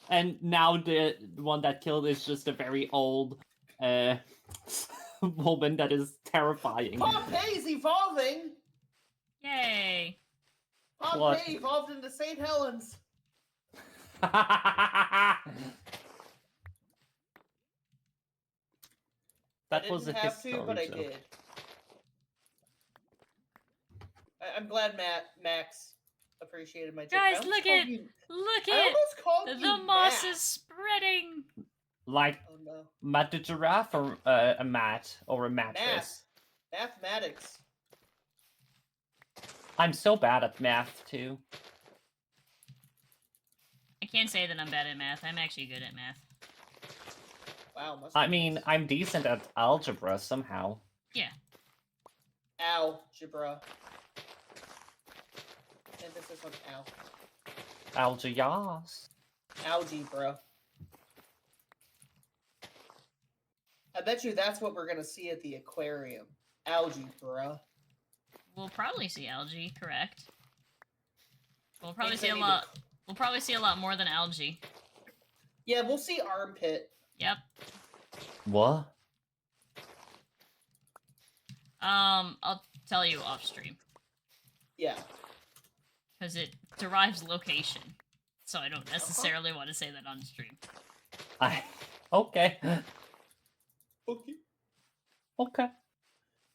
And now the one that killed is just a very old woman that is terrifying. Pompey's evolving! Yay! Pompeii What? evolved into St. Helens. That I was didn't a have to, but I joke. did. I'm glad Max appreciated my joke. I Guys, almost look called at you- look I at almost called the you moss Matt. is spreading. Like Oh no. Matt the giraffe or a mat or a mattress. Mathematics. I'm so bad at math too. I can't say that I'm bad at math. I'm actually good at math. Wow. Must I be mean, nice. I'm decent at algebra somehow. Algebra. Emphasis on al. Algebra. Algebra. I bet you that's what we're gonna see at the aquarium. Algebra. We'll probably see algae, correct? We'll probably Means see I a need lot. We'll probably see a lot more than algae. Yeah, we'll see armpit. Yep. What? I'll tell you off stream Yeah. because it derives location, so I don't necessarily want to say that on stream. Okay. Okay. Okay.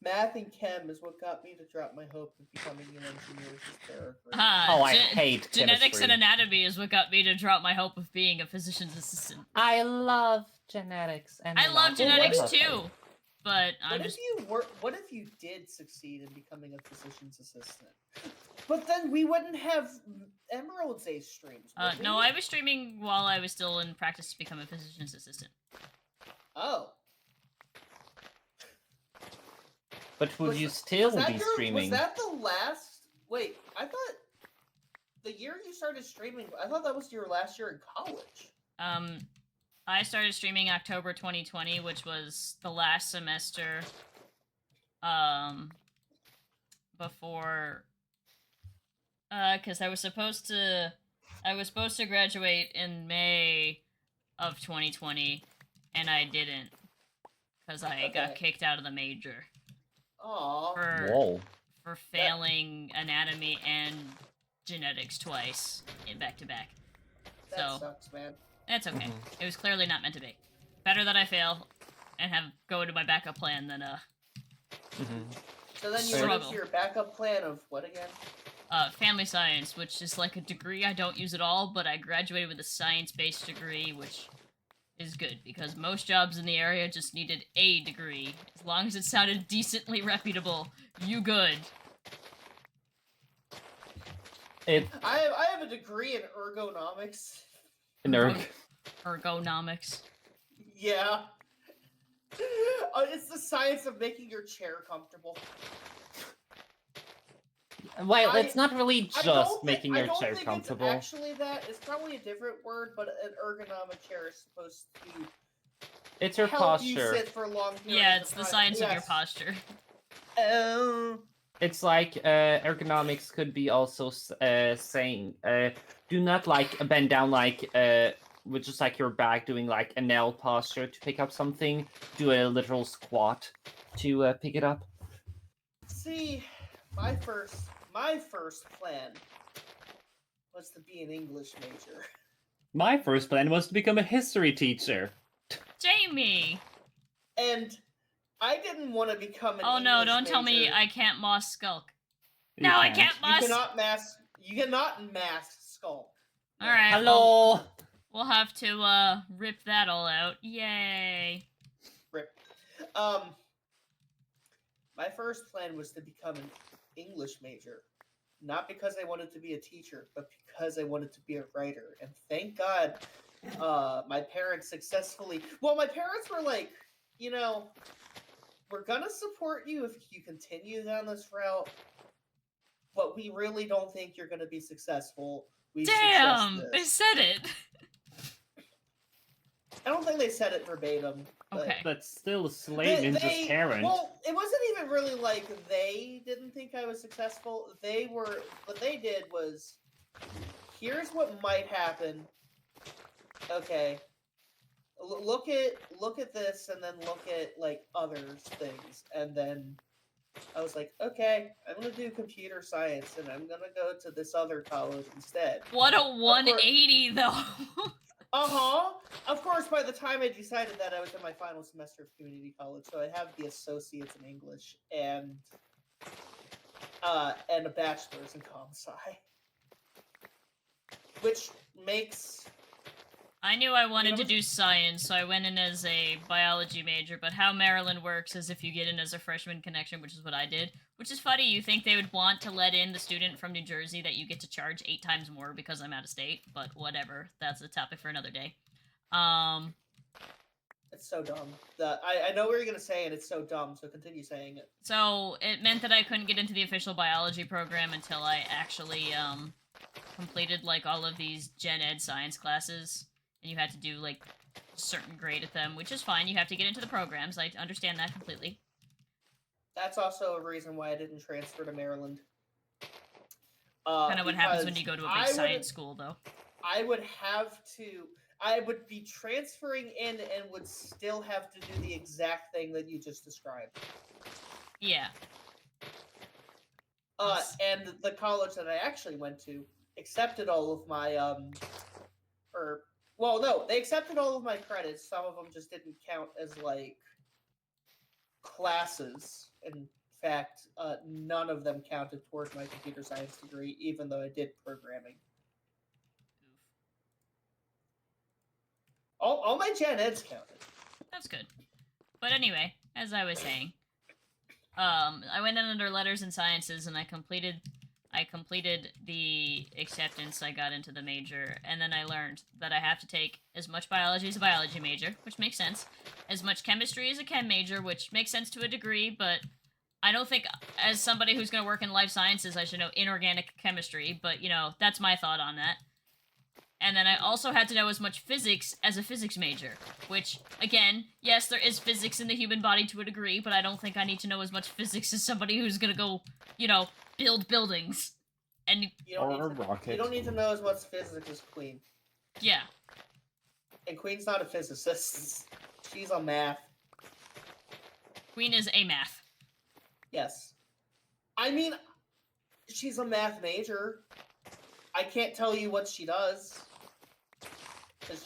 Math and chem is what got me to drop my hope of becoming an engineer. Hysterically. Ah, Oh, I hate genetics chemistry. and anatomy is what got me to drop my hope of being a physician's assistant. I love genetics and I love genetics too, but I'm What just if you were? What if you did succeed in becoming a physician's assistant? But then we wouldn't have Emerald's Ace streams. would no, we? I was streaming while I was still in practice to become a physician's assistant. Oh. But would Was you th- still was that be your- streaming? Was that the last? Wait, I thought the year you started streaming. I thought that was your last year in college. I started streaming October 2020, which was the last semester before cuz I was supposed to graduate in May of 2020 and I didn't cuz I got Okay. kicked out of the major Aw. Whoa. for failing anatomy and genetics twice back to back. That So, sucks, man. that's okay. Mhm. It was clearly not meant to be. Better that I fail and have go into my backup plan than Mhm. So then you Fair. went into your backup plan of what again? family science, which is like a degree I don't use at all, but I graduated with a science-based degree, which is good because most jobs in the area just needed a degree. As long as it sounded decently reputable, you good. I have a degree in ergonomics. Nerd. Ergonomics. Yeah. It's the science of making your chair comfortable. Well, it's not really I just don't making I your don't chair think comfortable. it's actually that. It's probably a different word, but an ergonomic chair is supposed to It's your help you posture. sit for a long period Yeah, of it's time. the science of your Yes. posture. Oh. It's like ergonomics could be also saying do not like bend down like with just like your back doing like an L posture to pick up something. Do a literal squat to pick it up. See, my first plan was to be an English major. My first plan was to become a history teacher. Jamie! And I didn't want to become an Oh no, English don't tell me major. I can't moss skulk. You No, I can't. can't moss. You cannot mask skull. No. Alright, Hello. well, we'll have to rip that all out. Yay. Rip. My first plan was to become an English major. Not because I wanted to be a teacher, but because I wanted to be a writer. And thank God my parents successfully. Well, my parents were like, you know, we're gonna support you if you continue down this route, but we really don't think you're gonna be successful. We Damn! suggest They this. said it! I don't think they said it verbatim. But Okay. But still, Slay Ninja's parent. Well, it wasn't even really like they didn't think I was successful. What they did was, here's what might happen. Okay, look at this, and then look at like other things, and then I was like, okay, I'm gonna do computer science, and I'm gonna go to this other college instead. What a 180, though! Of course, by the time I decided that, I was in my final semester of community college, so I have the associates in English and a bachelor's in comp sci, which makes. I knew I wanted to do science, so I went in as a biology major, but how Maryland works is if you get in as a freshman connection, which is what I did, which is funny, you think they would want to let in the student from New Jersey that you get to charge 8 times more because I'm out of state, but whatever, that's a topic for another day. It's so dumb. I know what you're gonna say, and it's so dumb, so continue saying it. So, it meant that I couldn't get into the official biology program until I actually, completed, like, all of these gen ed science classes. And you had to do, like, a certain grade at them, which is fine. You have to get into the programs. I understand that completely. That's also a reason why I didn't transfer to Maryland. Kind of what happens when you go to a big science school, though. I would be transferring in and would still have to do the exact thing that you just described. Yeah. And the college that I actually went to accepted all of my they accepted all of my credits. Some of them just didn't count as like classes. In fact, none of them counted towards my computer science degree, even though I did programming. All my gen eds counted. That's good. But anyway, as I was saying, I went in under letters and sciences, and I completed the acceptance. I got into the major, and then I learned that I have to take as much biology as a biology major, which makes sense, as much chemistry as a chem major, which makes sense to a degree, but I don't think, as somebody who's going to work in life sciences, I should know inorganic chemistry, but, you know, that's my thought on that. And then I also had to know as much physics as a physics major, which, again, yes, there is physics in the human body to a degree, but I don't think I need to know as much physics as somebody who's gonna go, you know, build buildings. And Or a rocket. You don't need to know as much physics as Queen. Yeah. And Queen's not a physicist. She's a math. Queen is a math. Yes. I mean, she's a math major. I can't tell you what she does. Because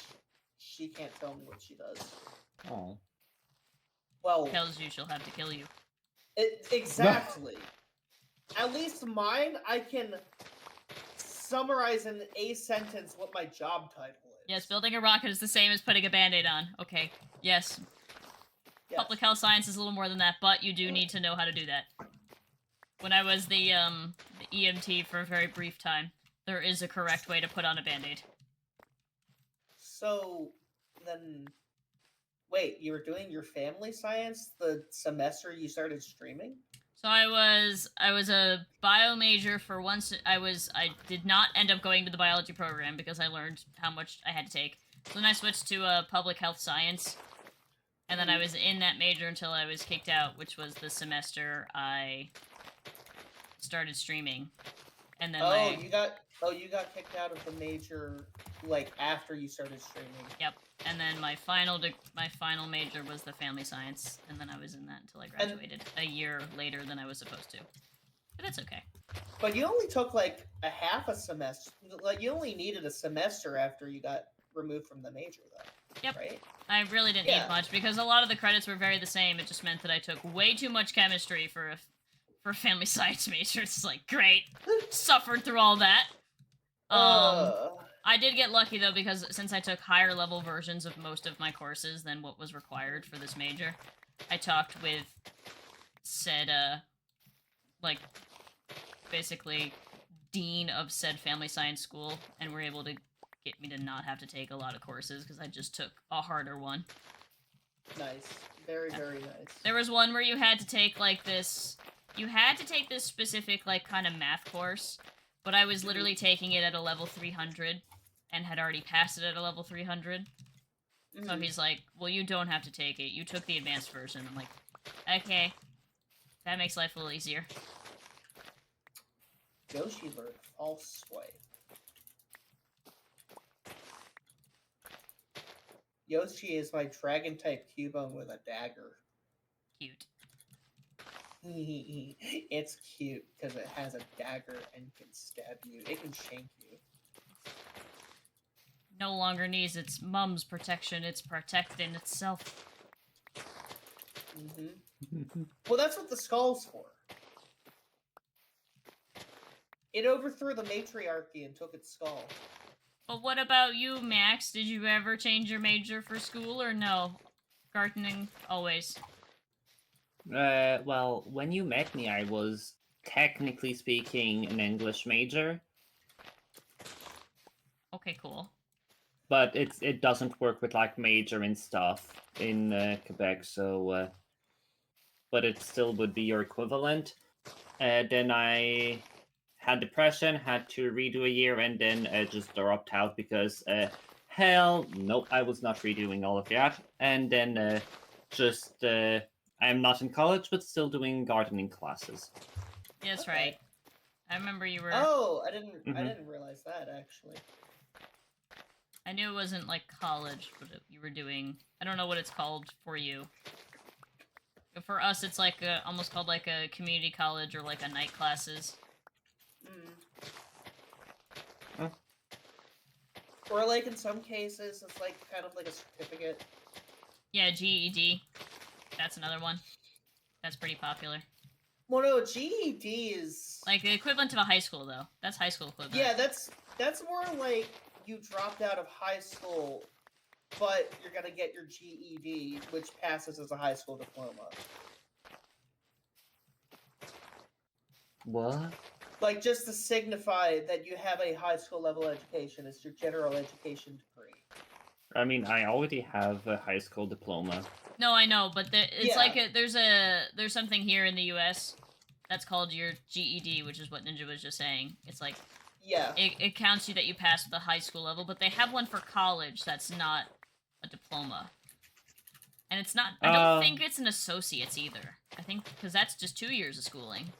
she can't tell me what she does. Oh. Well, Tells you she'll have to kill you. Exactly. At least mine, I can summarize in a sentence what my job title is. Yes, building a rocket is the same as putting a band-aid on. Okay. Yes. Public health science is a little more than that, but you do need to know how to do that. When I was the EMT for a very brief time, there is a correct way to put on a band-aid. So, then... Wait, you were doing your family science the semester you started streaming? So I was a bio major for once. I did not end up going to the biology program because I learned how much I had to take. So then I switched to public health science, and then I was in that major until I was kicked out, which was the semester I started streaming. And then you got kicked out of the major like after you started streaming. Yep. And then my final major was the family science, and then I was in that until I graduated a year later than I was supposed to. But that's okay. But you only took like a half a semester. Like you only needed a semester after you got removed from the major, though. Yep. Right. I really didn't need much because a lot of the credits were very the same. It just meant that I took way too much chemistry for a family science major. It's like great, suffered through all that. I did get lucky though because since I took higher level versions of most of my courses than what was required for this major, I talked with said like basically dean of said family science school and were able to get me to not have to take a lot of courses because I just took a harder one. Nice. Very, very nice. There was one where you had to take like this specific like kind of math course, but I was literally taking it at a level 300 and had already passed it at a level 300. So he's like, well, you don't have to take it. You took the advanced version. I'm like, okay. That makes life a little easier. Yoshi learned false swipe. Yoshi is my dragon type Cubone with a dagger. Cute. It's cute because it has a dagger and can stab you. It can shank you. No longer needs its mum's protection. It's protecting itself. Well, that's what the skull's for. It overthrew the matriarchy and took its skull. But what about you, Max? Did you ever change your major for school or no? Gardening, always. Well, when you met me, I was technically speaking an English major. Okay, cool. But it doesn't work with like major and stuff in Quebec, so but it still would be your equivalent. Then I had depression, had to redo a year, and then just dropped out because hell, nope, I was not redoing all of that. And then I'm not in college, but still doing gardening classes. Yeah, that's right. I remember you were. Oh, I didn't realize that actually. I knew it wasn't like college, but you were doing. I don't know what it's called for you. For us, it's like almost called like a community college or like a night classes. Or like in some cases, it's like kind of like a certificate. Yeah, GED. That's another one. That's pretty popular. Well, no, GED is like the equivalent of a high school, though. That's high school equivalent. Yeah, that's more like you dropped out of high school, but you're gonna get your GED, which passes as a high school diploma. What? Like just to signify that you have a high school level education. It's your general education degree. I mean, I already have a high school diploma. No, I know, but it's like there's something here in the U.S. that's called your GED, which is what Ninja was just saying. It's like it counts you that you passed the high school level, but they have one for college that's not a diploma, and it's not. I don't think it's an associate's either. I think because that's just 2 years of schooling.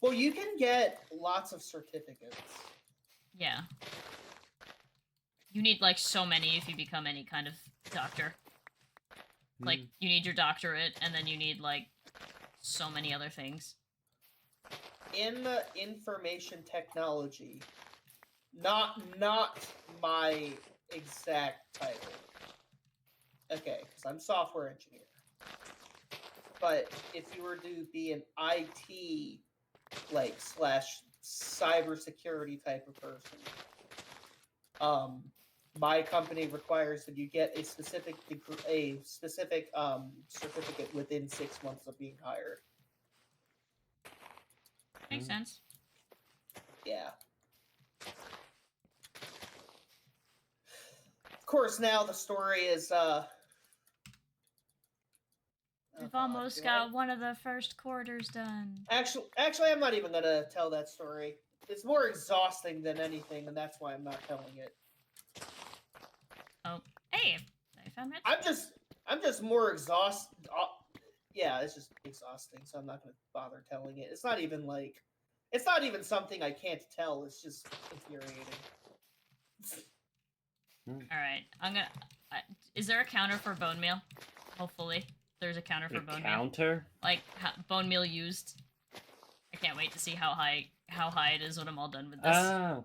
Well, you can get lots of certificates. Yeah. You need, like, so many if you become any kind of doctor. Like, you need your doctorate, and then you need, like, so many other things. In information technology, not my exact title. Okay, because I'm software engineer. But if you were to be an IT, like, / cybersecurity type of person, my company requires that you get a specific certificate within 6 months of being hired. Makes sense. Yeah. Of course, now the story is Oh, We've God, almost do got I? one of the first quarters done. Actually, I'm not even gonna tell that story. It's more exhausting than anything, and that's why I'm not telling it. Oh, hey, I found it. I'm just more exhausted. Yeah, it's just exhausting, so I'm not gonna bother telling it. It's not even something I can't tell. It's just infuriating. All right, I'm gonna. Is there a counter for bone meal? Hopefully, there's a counter for A bone meal. counter? Like bone meal used. I can't wait to see how high it is when I'm all done with this. Oh.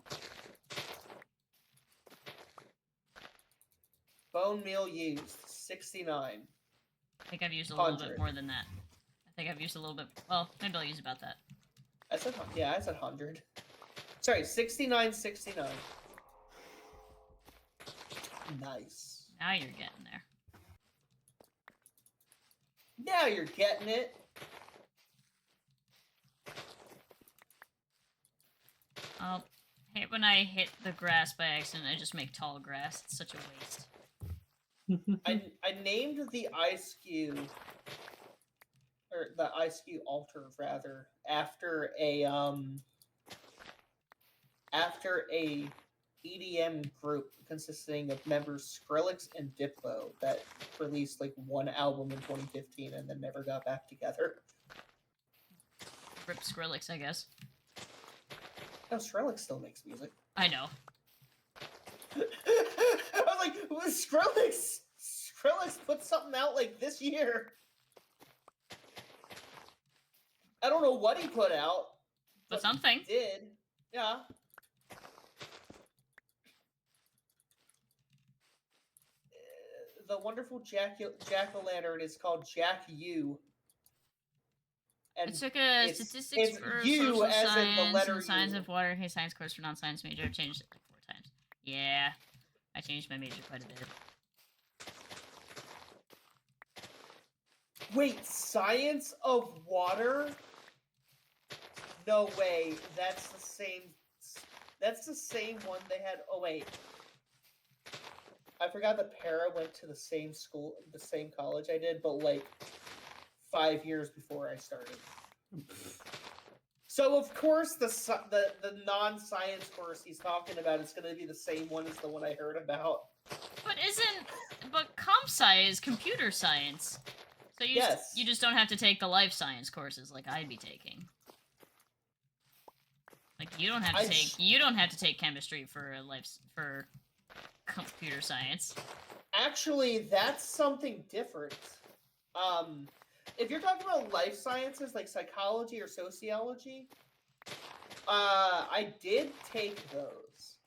Bone meal used 69. I think I've used a little bit 100. more than that. I think I've used a little bit. Well, maybe I'll use about that. I said 100. Sorry, 69, 69. Nice. Now you're getting there. Now you're getting it. I hate when I hit the grass by accident. I just make tall grass. It's such a waste. I named the ice cube, or the ice cube altar rather, after a EDM group consisting of members Skrillex and Diplo that released like one album in 2015 and then never got back together. Rip Skrillex, I guess. No, Skrillex still makes music. I know. I was like, well, Skrillex put something out like this year. I don't know what he put out, But something. he did. Yeah. The wonderful jack-o'-lantern is called Jack U. I took a it's statistics for U social as in the science letter and science U. of water. Hey, science course for non-science major. I've changed it like 4 times. Yeah, I changed my major quite a bit. Wait, science of water? No way. That's the same. That's the same one they had. Oh wait. I forgot that Para went to the same school, the same college I did, but like 5 years before I started. So of course the non-science course he's talking about is going to be the same one as the one I heard about. But comp sci is computer science. So you just don't have to take the life science courses like I'd be taking. Like you don't have to take chemistry for for computer science. Actually, that's something different. If you're talking about life sciences like psychology or sociology, I did take those.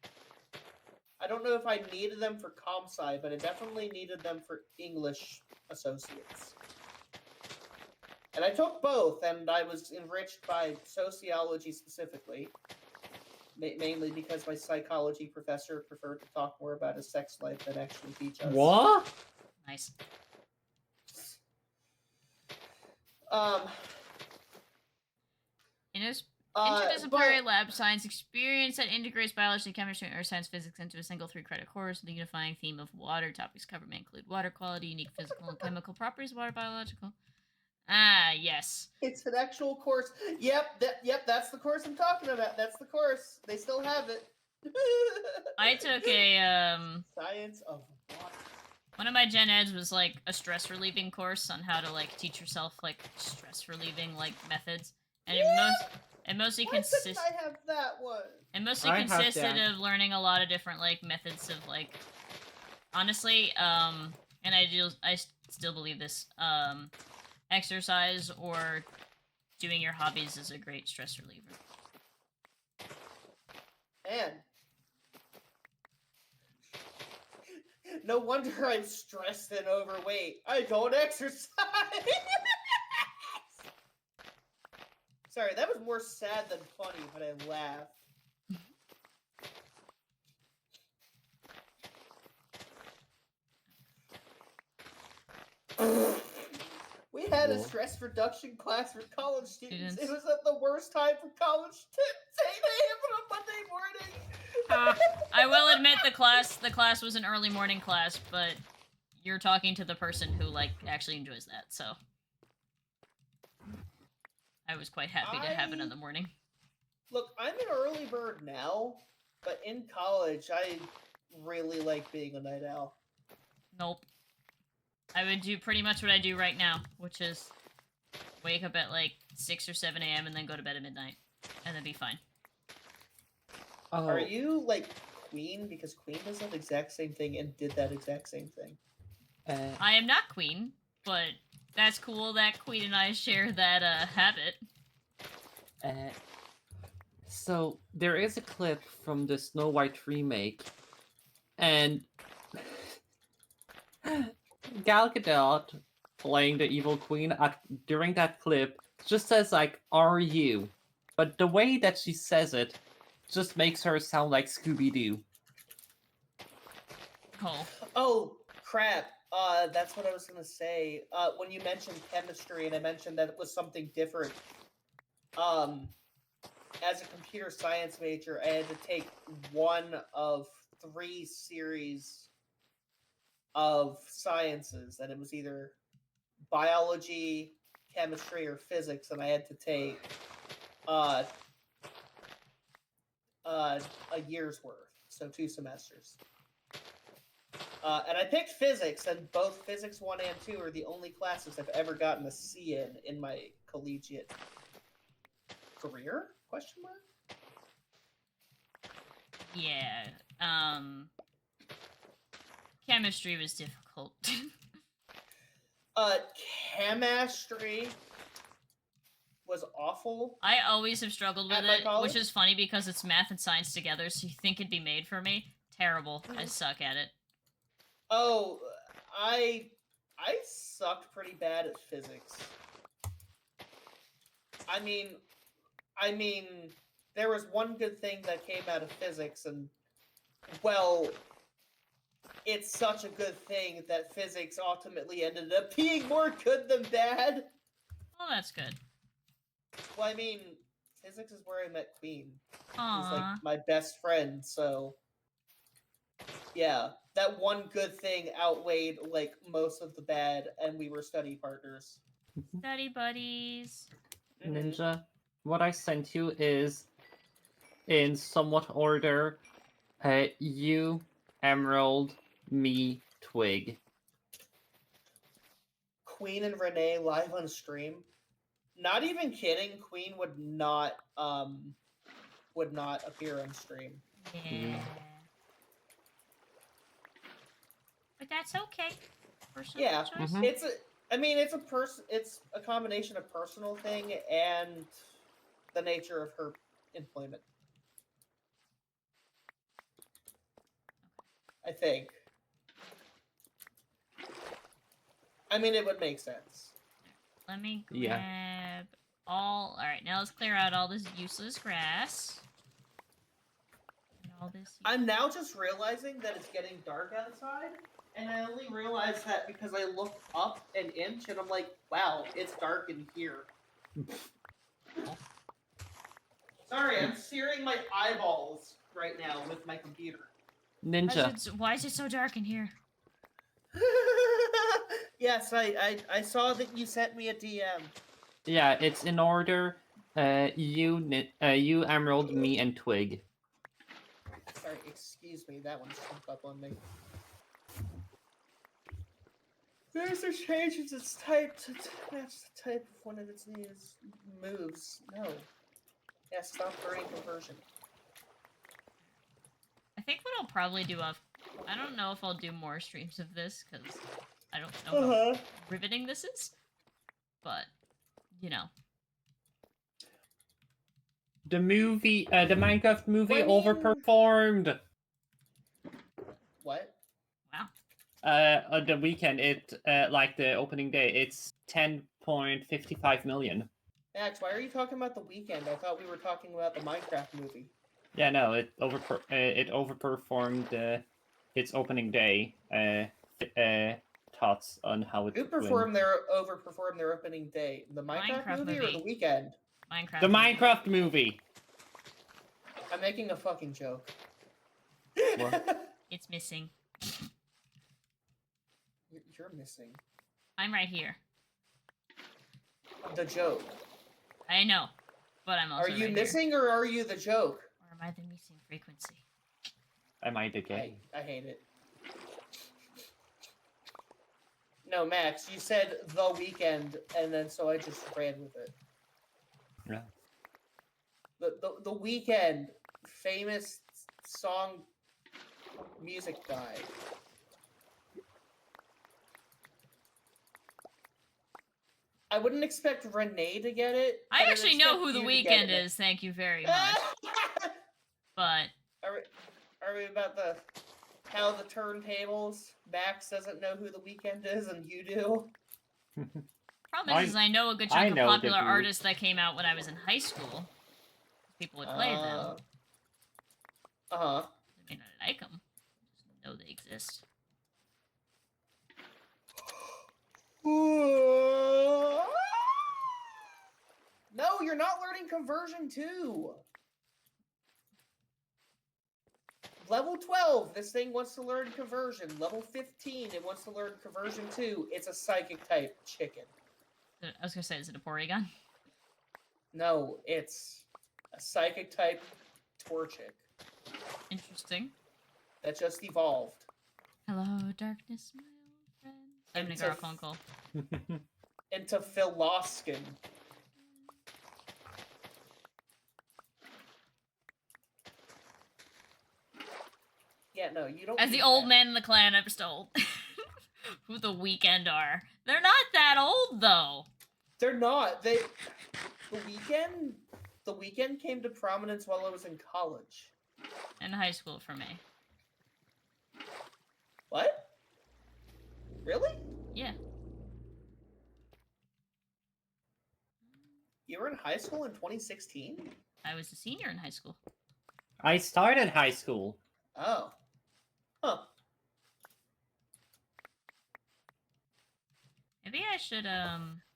I don't know if I needed them for comp sci, but I definitely needed them for English associates. And I took both, and I was enriched by sociology specifically, mainly because my psychology professor preferred to talk more about his sex life than actually teach us. What? Nice. Interdisciplinary lab science experience that integrates biology, chemistry, and earth science physics into a single 3-credit course. The unifying theme of water topics covered may include water quality, unique physical and chemical properties of water, biological. Ah, yes. It's an actual course. Yep, that's the course I'm talking about. That's the course. They still have it. I took a Science of water. One of my gen eds was like a stress relieving course on how to like teach yourself like stress relieving like methods, and it mostly consisted. I have that one. It mostly consisted of learning a lot of different like methods of like, honestly, and I still believe this, exercise or doing your hobbies is a great stress reliever. And no wonder I'm stressed and overweight. I don't exercise. Sorry, that was more sad than funny, but I laughed. We had a stress reduction class for college students. It was at the worst time for college. 10 a.m. on a Monday morning. I will admit the class was an early morning class, but you're talking to the person who like actually enjoys that, so. I was quite happy to have it in the morning. Look, I'm an early bird now, but in college, I really like being a night owl. Nope. I would do pretty much what I do right now, which is wake up at like 6 or 7 a.m. and then go to bed at midnight. And then be fine. Oh, Are you like Queen? Because Queen does that exact same thing and did that exact same thing. I am not Queen, but that's cool that Queen and I share that habit. So there is a clip from the Snow White remake, and Gal Gadot playing the evil queen during that clip just says like "Are you?" But the way that she says it just makes her sound like Scooby Doo. Oh. Oh crap! That's what I was gonna say. When you mentioned chemistry, and I mentioned that it was something different. As a computer science major, I had to take one of 3 series of sciences, and it was either biology, chemistry, or physics, and I had to take a year's worth, so 2 semesters. And I picked physics, and both physics 1 and 2 are the only classes I've ever gotten a C in my collegiate career? Question mark? Yeah. Chemistry was difficult. Chemistry was awful. I always have struggled with At my it, college? which is funny because it's math and science together, so you think it'd be made for me. Terrible. I suck at it. Oh, I sucked pretty bad at physics. I mean, there was one good thing that came out of physics, and well, it's such a good thing that physics ultimately ended up being more good than bad. Well, that's good. Well, I mean, physics is where I met Queen. He's Aww. like my best friend, so yeah, that one good thing outweighed like most of the bad, and we were study partners. Study buddies. Ninja, what I sent you is in somewhat order. You, Emerald, me, Twig. Queen and Renee live on stream. Not even kidding, Queen would not appear on stream. Yeah. But that's okay. Personal Yeah, choice. Mhm. it's a combination of personal thing and the nature of her employment. I think. I mean, it would make sense. Let me grab Yeah. all. Alright, now let's clear out all this useless grass. And all this. I'm now just realizing that it's getting dark outside, and I only realized that because I looked up an inch and I'm like, wow, it's dark in here. Sorry, I'm searing my eyeballs right now with my computer. Ninja. Why is it so dark in here? Yes, I saw that you sent me a DM. Yeah, it's in order. You, Emerald, me, and Twig. Sorry, excuse me, that one snuck up on me. Cursor changes its type to match the type of one of its moves. No. Yeah, stop brain conversion. I think what I'll probably do I don't know if I'll do more streams of this, because I don't know how riveting this is. But, you know. The Minecraft movie overperformed. What? Wow. On the weekend, like the opening day, it's 10.55 million. Max, why are you talking about the weekend? I thought we were talking about the Minecraft movie. Yeah, no, it overperformed its opening day. Thoughts on how it overperformed their opening day? The Minecraft movie or the weekend? Minecraft. The Minecraft movie. I'm making a fucking joke. What? It's missing. You're missing I'm right here. the joke. I know, but I'm also Are you right missing or are you the joke? Here. Or am I the missing frequency? Am I the gay? I hate it. No, Max, you said The Weekend, and then so I just ran with it. Yeah. The Weekend, famous song music guy. I wouldn't expect Renee to get it. I but I'd actually know expect who the you to get Weeknd it. is. Thank you very much. But Are we about the how the turntables? Max doesn't know who the Weeknd is, and you do. problem is I know a good chunk I of know the popular group. artists that came out when I was in high school. People would play them. Uh-huh. I may not like them. Just know they exist. No, you're not learning conversion 2. Level 12, this thing wants to learn conversion. Level 15, it wants to learn conversion 2. It's a psychic type chicken. I was gonna say, is it a Porygon? No, it's a psychic type Torchic Interesting. that just evolved. Hello, darkness, my old friend. I'm gonna Into Garfunkel. into Philoskin. Yeah, no, you don't. As the need old that. man in the clan, I'm just told who the Weeknd are. They're not that old though. They're not. The weekend came to prominence while I was in college. In high school for me. What? Really? Yeah. You were in high school in 2016? I was a senior in high school. I started high school. Oh. Huh. Maybe I should,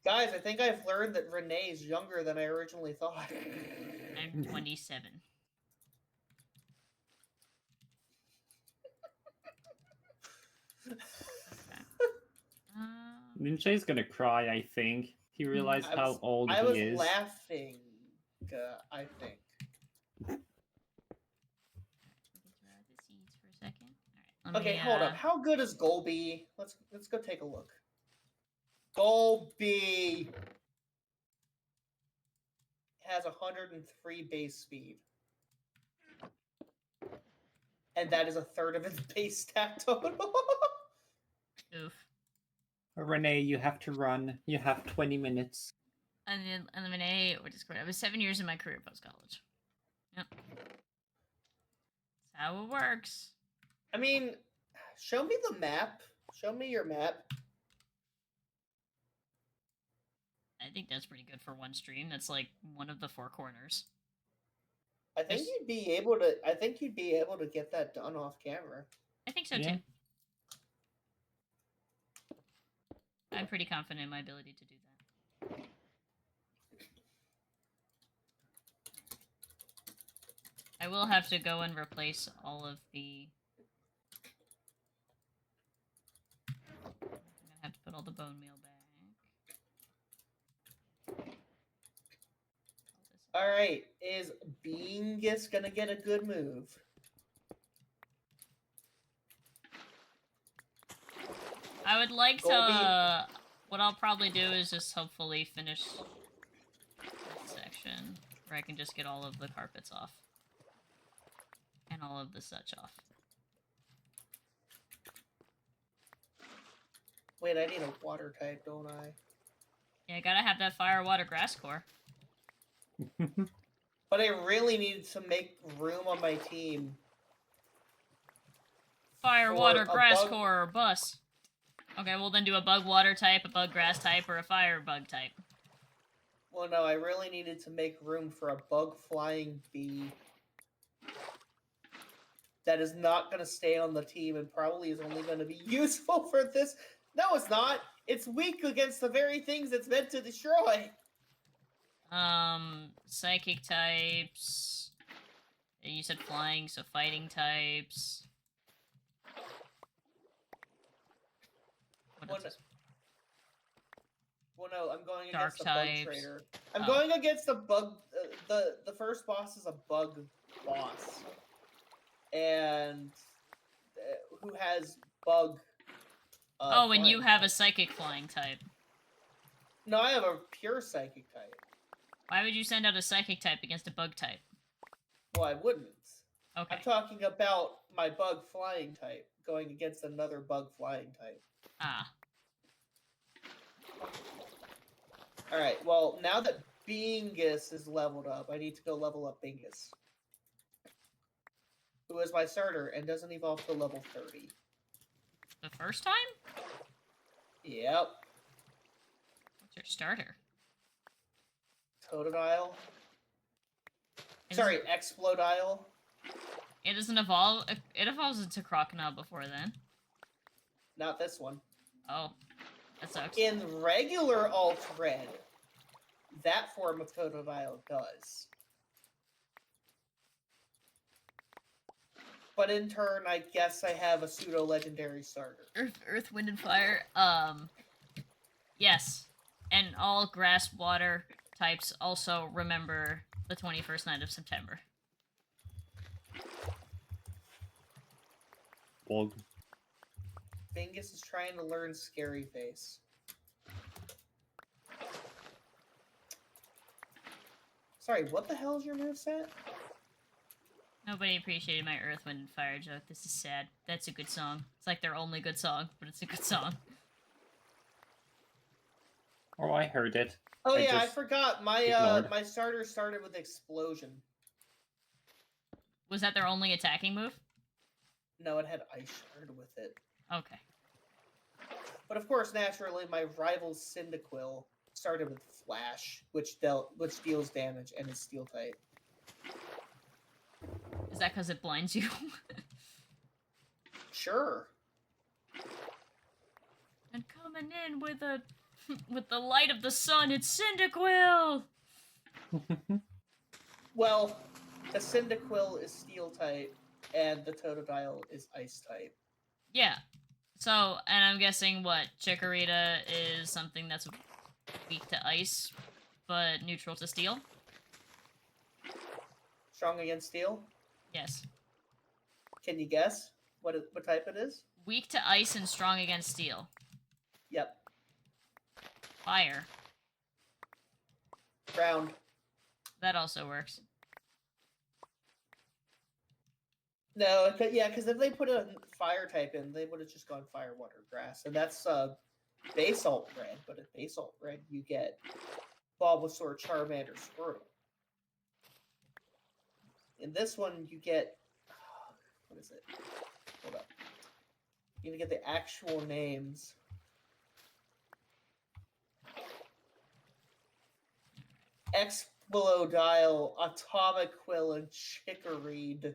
Guys, I think I've learned that Renee is younger than I originally thought. I'm 27. Okay. Ninja's gonna cry, I think. He realized how old I he was is. laughing, I think. We can throw out the seeds for a second. All right. Okay, hold up. How good is Golby? Let's go take a look. Golby has 103 base speed. And that is a third of its base stat total. Oof. Renee, you have to run. You have 20 minutes. And then eliminate or discord. I was 7 years in my career post college. Yep. That's how it works. I mean, show me the map. Show me your map. I think that's pretty good for one stream. That's like one of the 4 corners. I think you'd be able to. I think you'd be able to get that done off camera. I think so Yeah. too. I'm pretty confident in my ability to do that. I will have to go and replace all of the... I'm gonna have to put all the bone meal back. Alright, is Beangus gonna get a good move? I would like Golby. to... What I'll probably do is just hopefully finish this section where I can just get all of the carpets off. And all of the such off. Wait, I need a water type, don't I? Yeah, gotta have that fire, water, grass core. But I really need to make room on my team. Fire, For water, a grass bug- core, or bus. Okay, well then do a bug water type, a bug grass type, or a fire bug type. Well, no, I really needed to make room for a bug flying bee. That is not going to stay on the team and probably is only going to be useful for this. No, it's not. It's weak against the very things it's meant to destroy. Psychic types. You said flying, so fighting types. What else is... Well, no, I'm going Dark against the bug types. trader. I'm Oh. going against the bug. The first boss is a bug boss, and who has bug. Oh, and you flying have a type. psychic flying type. No, I have a pure psychic type. Why would you send out a psychic type against a bug type? Well, I wouldn't. Okay. I'm talking about my bug flying type going against another bug flying type. Ah. Alright, well, now that Bingus is leveled up, I need to go level up Bingus. Who is my starter and doesn't evolve to level 30. The first time? Yep. What's your starter? Totodile. It Sorry, doesn't- Explodile. It doesn't evolve. It evolves into Crocodile before then. Not this one. Oh. That sucks. In regular Alt Red, that form of Totodile does. But in turn, I guess I have a pseudo-legendary starter. Earth, Wind, and Fire. Yes. And all grass, water types also remember the 21st night of September. Bug. Bingus is trying to learn Scary Face. Sorry, what the hell is your moveset? Nobody appreciated my Earth, Wind, and Fire joke. This is sad. That's a good song. It's like their only good song, but it's a good song. Oh, I heard it. Oh I yeah, I just forgot. My ignored. my starter started with Explosion. Was that their only attacking move? No, it had Ice Shard with it. Okay. But of course, naturally, my rival Cyndaquil started with Flash, which deals damage and is Steel type. Is that because it blinds you? Sure. And coming in with a with the light of the sun, it's Cyndaquil! Well, the Cyndaquil is Steel type, and the Totodile is Ice type. Yeah. So, and I'm guessing what Chikorita is something that's weak to ice, but neutral to steel. Strong against Steel. Yes. Can you guess what type it is? Weak to ice and strong against steel. Yep. Fire. Ground. That also works. No, yeah, because if they put a fire type in, they would have just gone fire, water, grass, and that's Basalt Red. But in Basalt Red, you get Bulbasaur, Charmander, Squirtle. In this one, you get what is it? Hold up. You gonna get the actual names. Explodile, Atomic Quill, and Chikoride.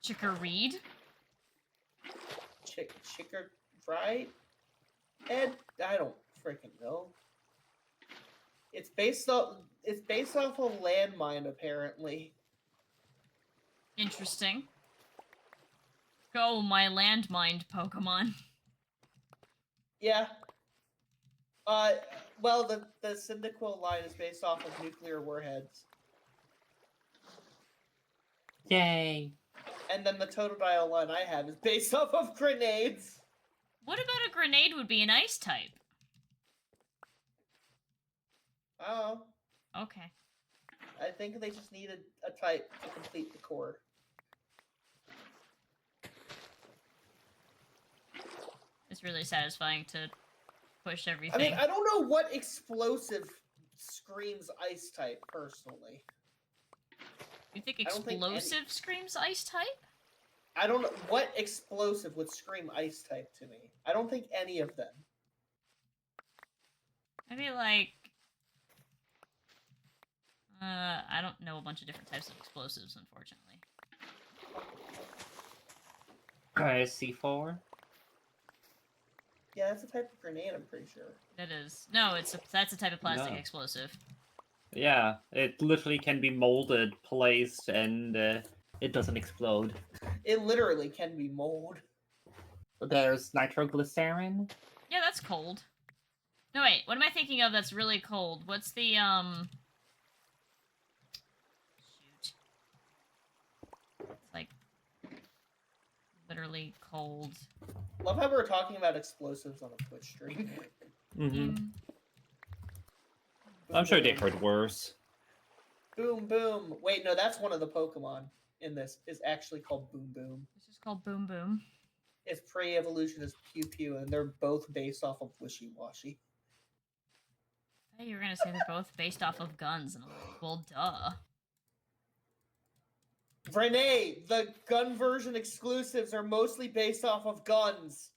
Chikoride? Chikoride? Ed, I don't freaking know. It's based off a landmine, apparently. Interesting. Go, my landmined Pokemon. Yeah. Well, the Cyndaquil line is based off of nuclear warheads. Yay! And then the Totodile line I have is based off of grenades. What about a grenade would be an ice type? Oh, Okay. I think they just needed a type to complete the core. It's really satisfying to push I everything. mean, I don't know what explosive screams ice type, personally. You think I don't think any- explosive screams ice type? I don't know what explosive would scream ice type to me. I don't think any of them. Maybe like... I don't know a bunch of different types of explosives, unfortunately. C4. Yeah, that's a type of grenade, I'm pretty sure. That is... No, that's a type of plastic No. explosive. Yeah, it literally can be molded, placed, and it doesn't explode. It literally can be mold. There's nitroglycerin. Yeah, that's cold. No, wait. What am I thinking of that's really cold? What's the, Shoot. It's, like, literally cold. Love how we're talking about explosives on a Twitch stream. Mm-hmm. Boom, I'm sure boom. they've heard worse. Boom, boom. Wait, no, that's one of the Pokemon in this. Is actually called Boom Boom. This is called Boom Boom. Its pre-evolution is Pew Pew, and they're both based off of Wishy Washy. Hey, you were gonna say they're both based off of guns, and I'm like, well, duh. Renee, the gun version exclusives are mostly based off of guns.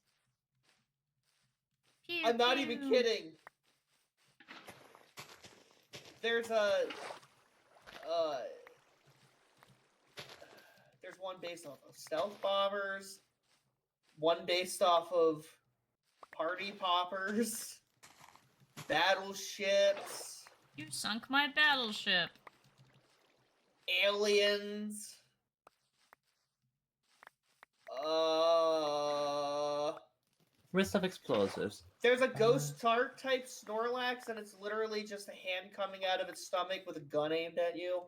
Pew, I'm not even pew. kidding. There's one based off of stealth bombers, one based off of party poppers, battleships, You sunk my battleship. aliens. Risk of explosives. There's a ghost shark type Snorlax, and it's literally just a hand coming out of its stomach with a gun aimed at you.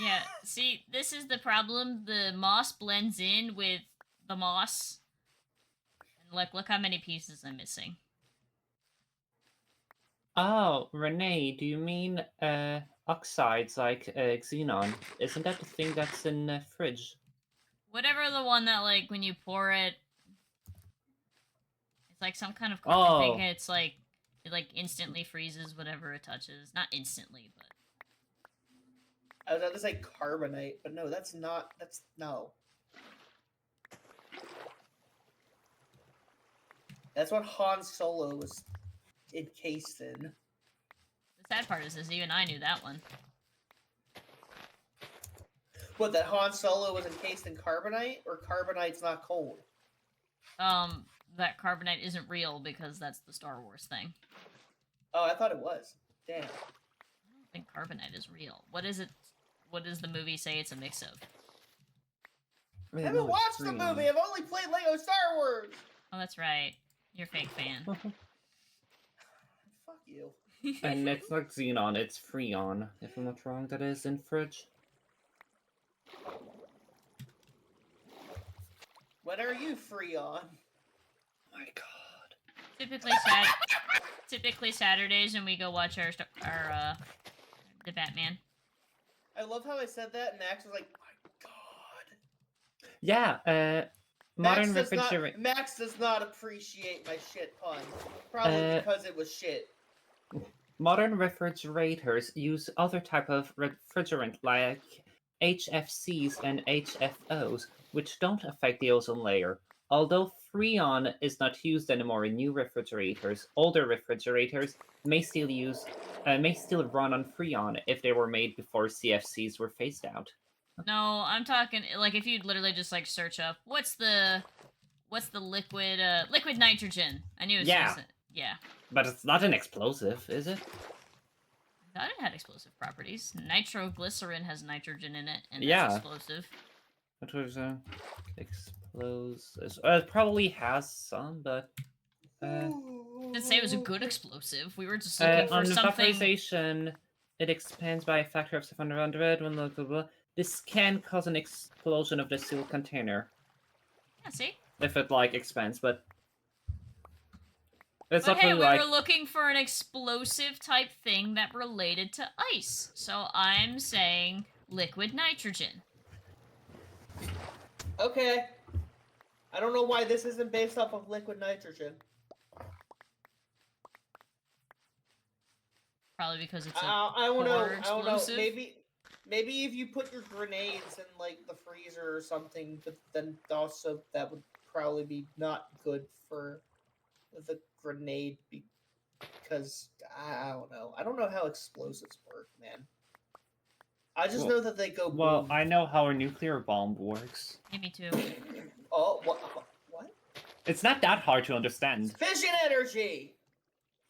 Yeah, see, this is the problem. The moss blends in with the moss. And look how many pieces I'm missing. Oh, Renee, do you mean oxides like xenon? Isn't that the thing that's in the fridge? Whatever the one that, like, when you pour it, it's like some kind of carbon thing. Oh. It's like, it, like, instantly freezes whatever it touches. Not instantly, but... I was about to say carbonite, but no, that's not. That's no. That's what Han Solo was encased in. The sad part is even I knew that one. What, that Han Solo was encased in carbonite, or carbonite's not cold? That carbonite isn't real because that's the Star Wars thing. Oh, I thought it was. Damn. I don't think carbonite is real. What is it? What does the movie say it's a mix of? I haven't watched the movie. I've only played Lego Star Wars. Oh, that's right. You're a fake fan. Fuck you. And it's not xenon, it's freon. If I'm not wrong, that is in fridge. When are you free on? My God. Typically Saturdays when we go watch our the Batman. I love how I said that, and Max was like, "My God." Yeah. Modern Max refrigerator. Max does not appreciate my shit pun. Probably because it was shit. Modern refrigerators use other type of refrigerant like HFCs and HFOs, which don't affect the ozone layer. Although Freon is not used anymore in new refrigerators, older refrigerators may still run on Freon if they were made before CFCs were phased out. No, I'm talking like if you'd literally just like search up what's the liquid liquid nitrogen. I knew it was Yeah. Yeah. But it's not an explosive, is it? I thought it had explosive properties. Nitroglycerin has nitrogen in it, and Yeah. that's explosive. What was explosives? It probably has some, but Didn't say it was a good explosive. We were just looking for on something. vaporization, it expands by a factor of 700. Blah, blah, blah. This can cause an explosion of the sealed container Yeah, see? if it like expands, but it's But not hey, really we like. were looking for an explosive type thing that related to ice. So I'm saying liquid nitrogen. Okay. I don't know why this isn't based off of liquid nitrogen. Probably because it's a I don't know. core I don't know. explosive. Maybe if you put your grenades in like the freezer or something, but then also that would probably be not good for the grenade because I don't know. I don't know how explosives work, man. I just know that they go Well, boom. I know how a nuclear bomb works. Yeah, me too. Oh, what? What? It's not that hard to understand. Fission energy.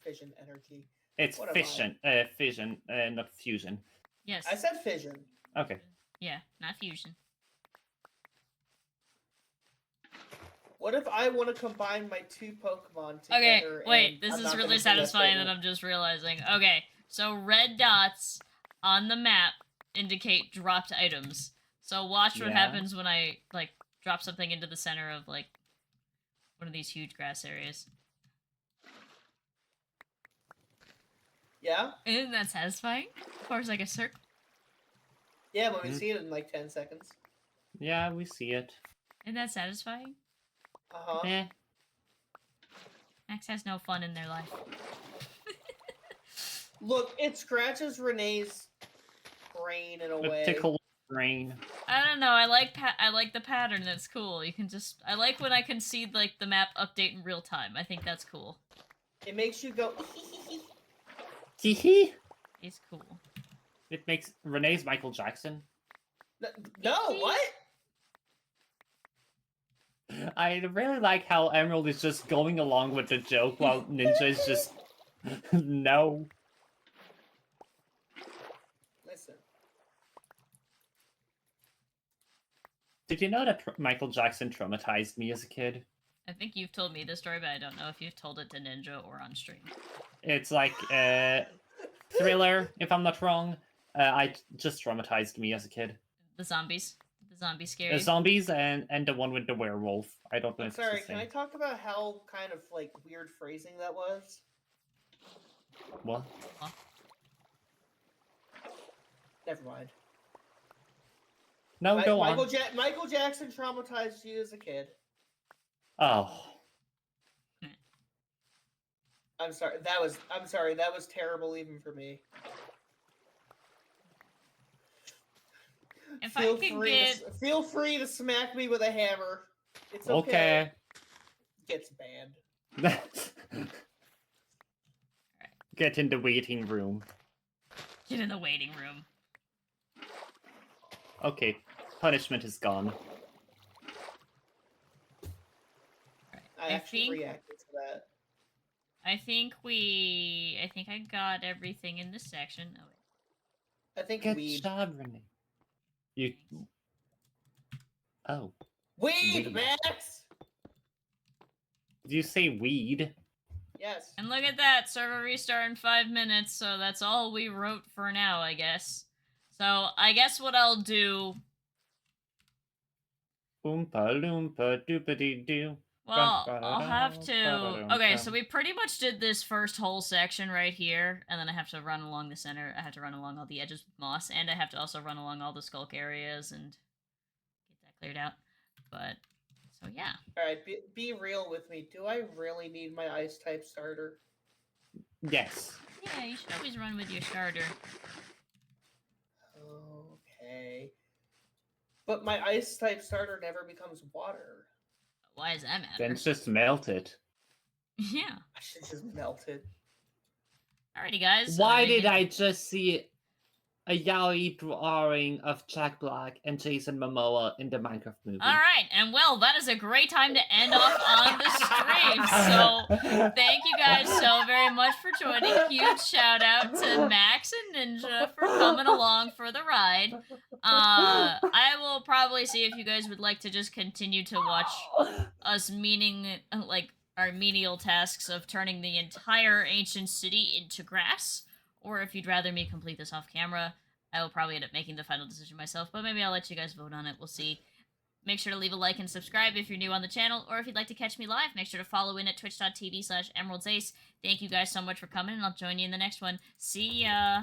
Fission energy. It's What am fission, not fusion. Yes. I said fission. Okay. Yeah, not fusion. What if I want to combine my two Pokemon Okay, together? wait, and this I'm is not really gonna do this satisfying right that now. I'm just realizing. Okay, so red dots on the map indicate dropped items. So watch what Yeah. happens when I, like, drop something into the center of, like, one of these huge grass areas. Yeah? Isn't that satisfying? Of course, like a circle. Yeah, when we Mhm. see it in like 10 seconds. Yeah, we see it. Isn't that satisfying? Uh-huh. Eh. Max has no fun in their life. Look, it scratches Renee's brain in a A way. tickle brain. I don't know. I like the pattern. That's cool. You can just. I like when I can see like the map update in real time. I think that's cool. It makes you go. Hee. It's cool. It makes Renee's Michael Jackson. No, what? I really like how Emerald is just going along with the joke while Ninja is just no. Listen. Did you know that Michael Jackson traumatized me as a kid? I think you've told me this story, but I don't know if you've told it to Ninja or on stream. It's like Thriller, if I'm not wrong. I just traumatized me as a kid. The zombies scare The you. zombies and the one with the werewolf. I don't know I'm if sorry, it's the can I same. talk about how kind of like weird phrasing that was? What? Never mind. No, go on. Michael Jackson traumatized you as a kid. Oh. I'm sorry. That was terrible even for me. If I could Feel free to smack me with a hammer. It's Okay. Gets banned. Get in the waiting room. Get in the waiting room. Okay, punishment is gone. I actually reacted to that. I think I got everything in this section. Oh, wait. I think Good weed. job, Renee. You. Oh. Weed, Weed. Max! Did you say weed? Yes. And look at that, server restart in 5 minutes, so that's all we wrote for now, I guess. So, I guess what I'll do... Oompa loompa doopity doo. Well, I'll have to... Okay, so we pretty much did this first whole section right here, and then I have to run along the center, I have to run along all the edges with moss, and I have to also run along all the skulk areas and get that cleared out. But, so yeah. Alright, be real with me. Do I really need my ice-type starter? Yes. Yeah, you should always run with your starter. Okay. But my ice-type starter never becomes water. Why does that matter? Then just melt it. Yeah. I should just melt it. Alrighty, guys. Why did I just see a yaoi drawing of Jack Black and Jason Momoa in the Minecraft movie? Alright, and well, that is a great time to end off on the stream. So, thank you guys so very much for joining. Huge shout out to Max and Ninja for coming along for the ride. I will probably see if you guys would like to just continue to watch us our menial tasks of turning the entire ancient city into grass, or if you'd rather me complete this off camera. I will probably end up making the final decision myself, but maybe I'll let you guys vote on it. We'll see. Make sure to leave a like and subscribe if you're new on the channel, or if you'd like to catch me live, make sure to follow in at twitch.tv/emeraldsace. Thank you guys so much for coming, and I'll join you in the next one. See ya!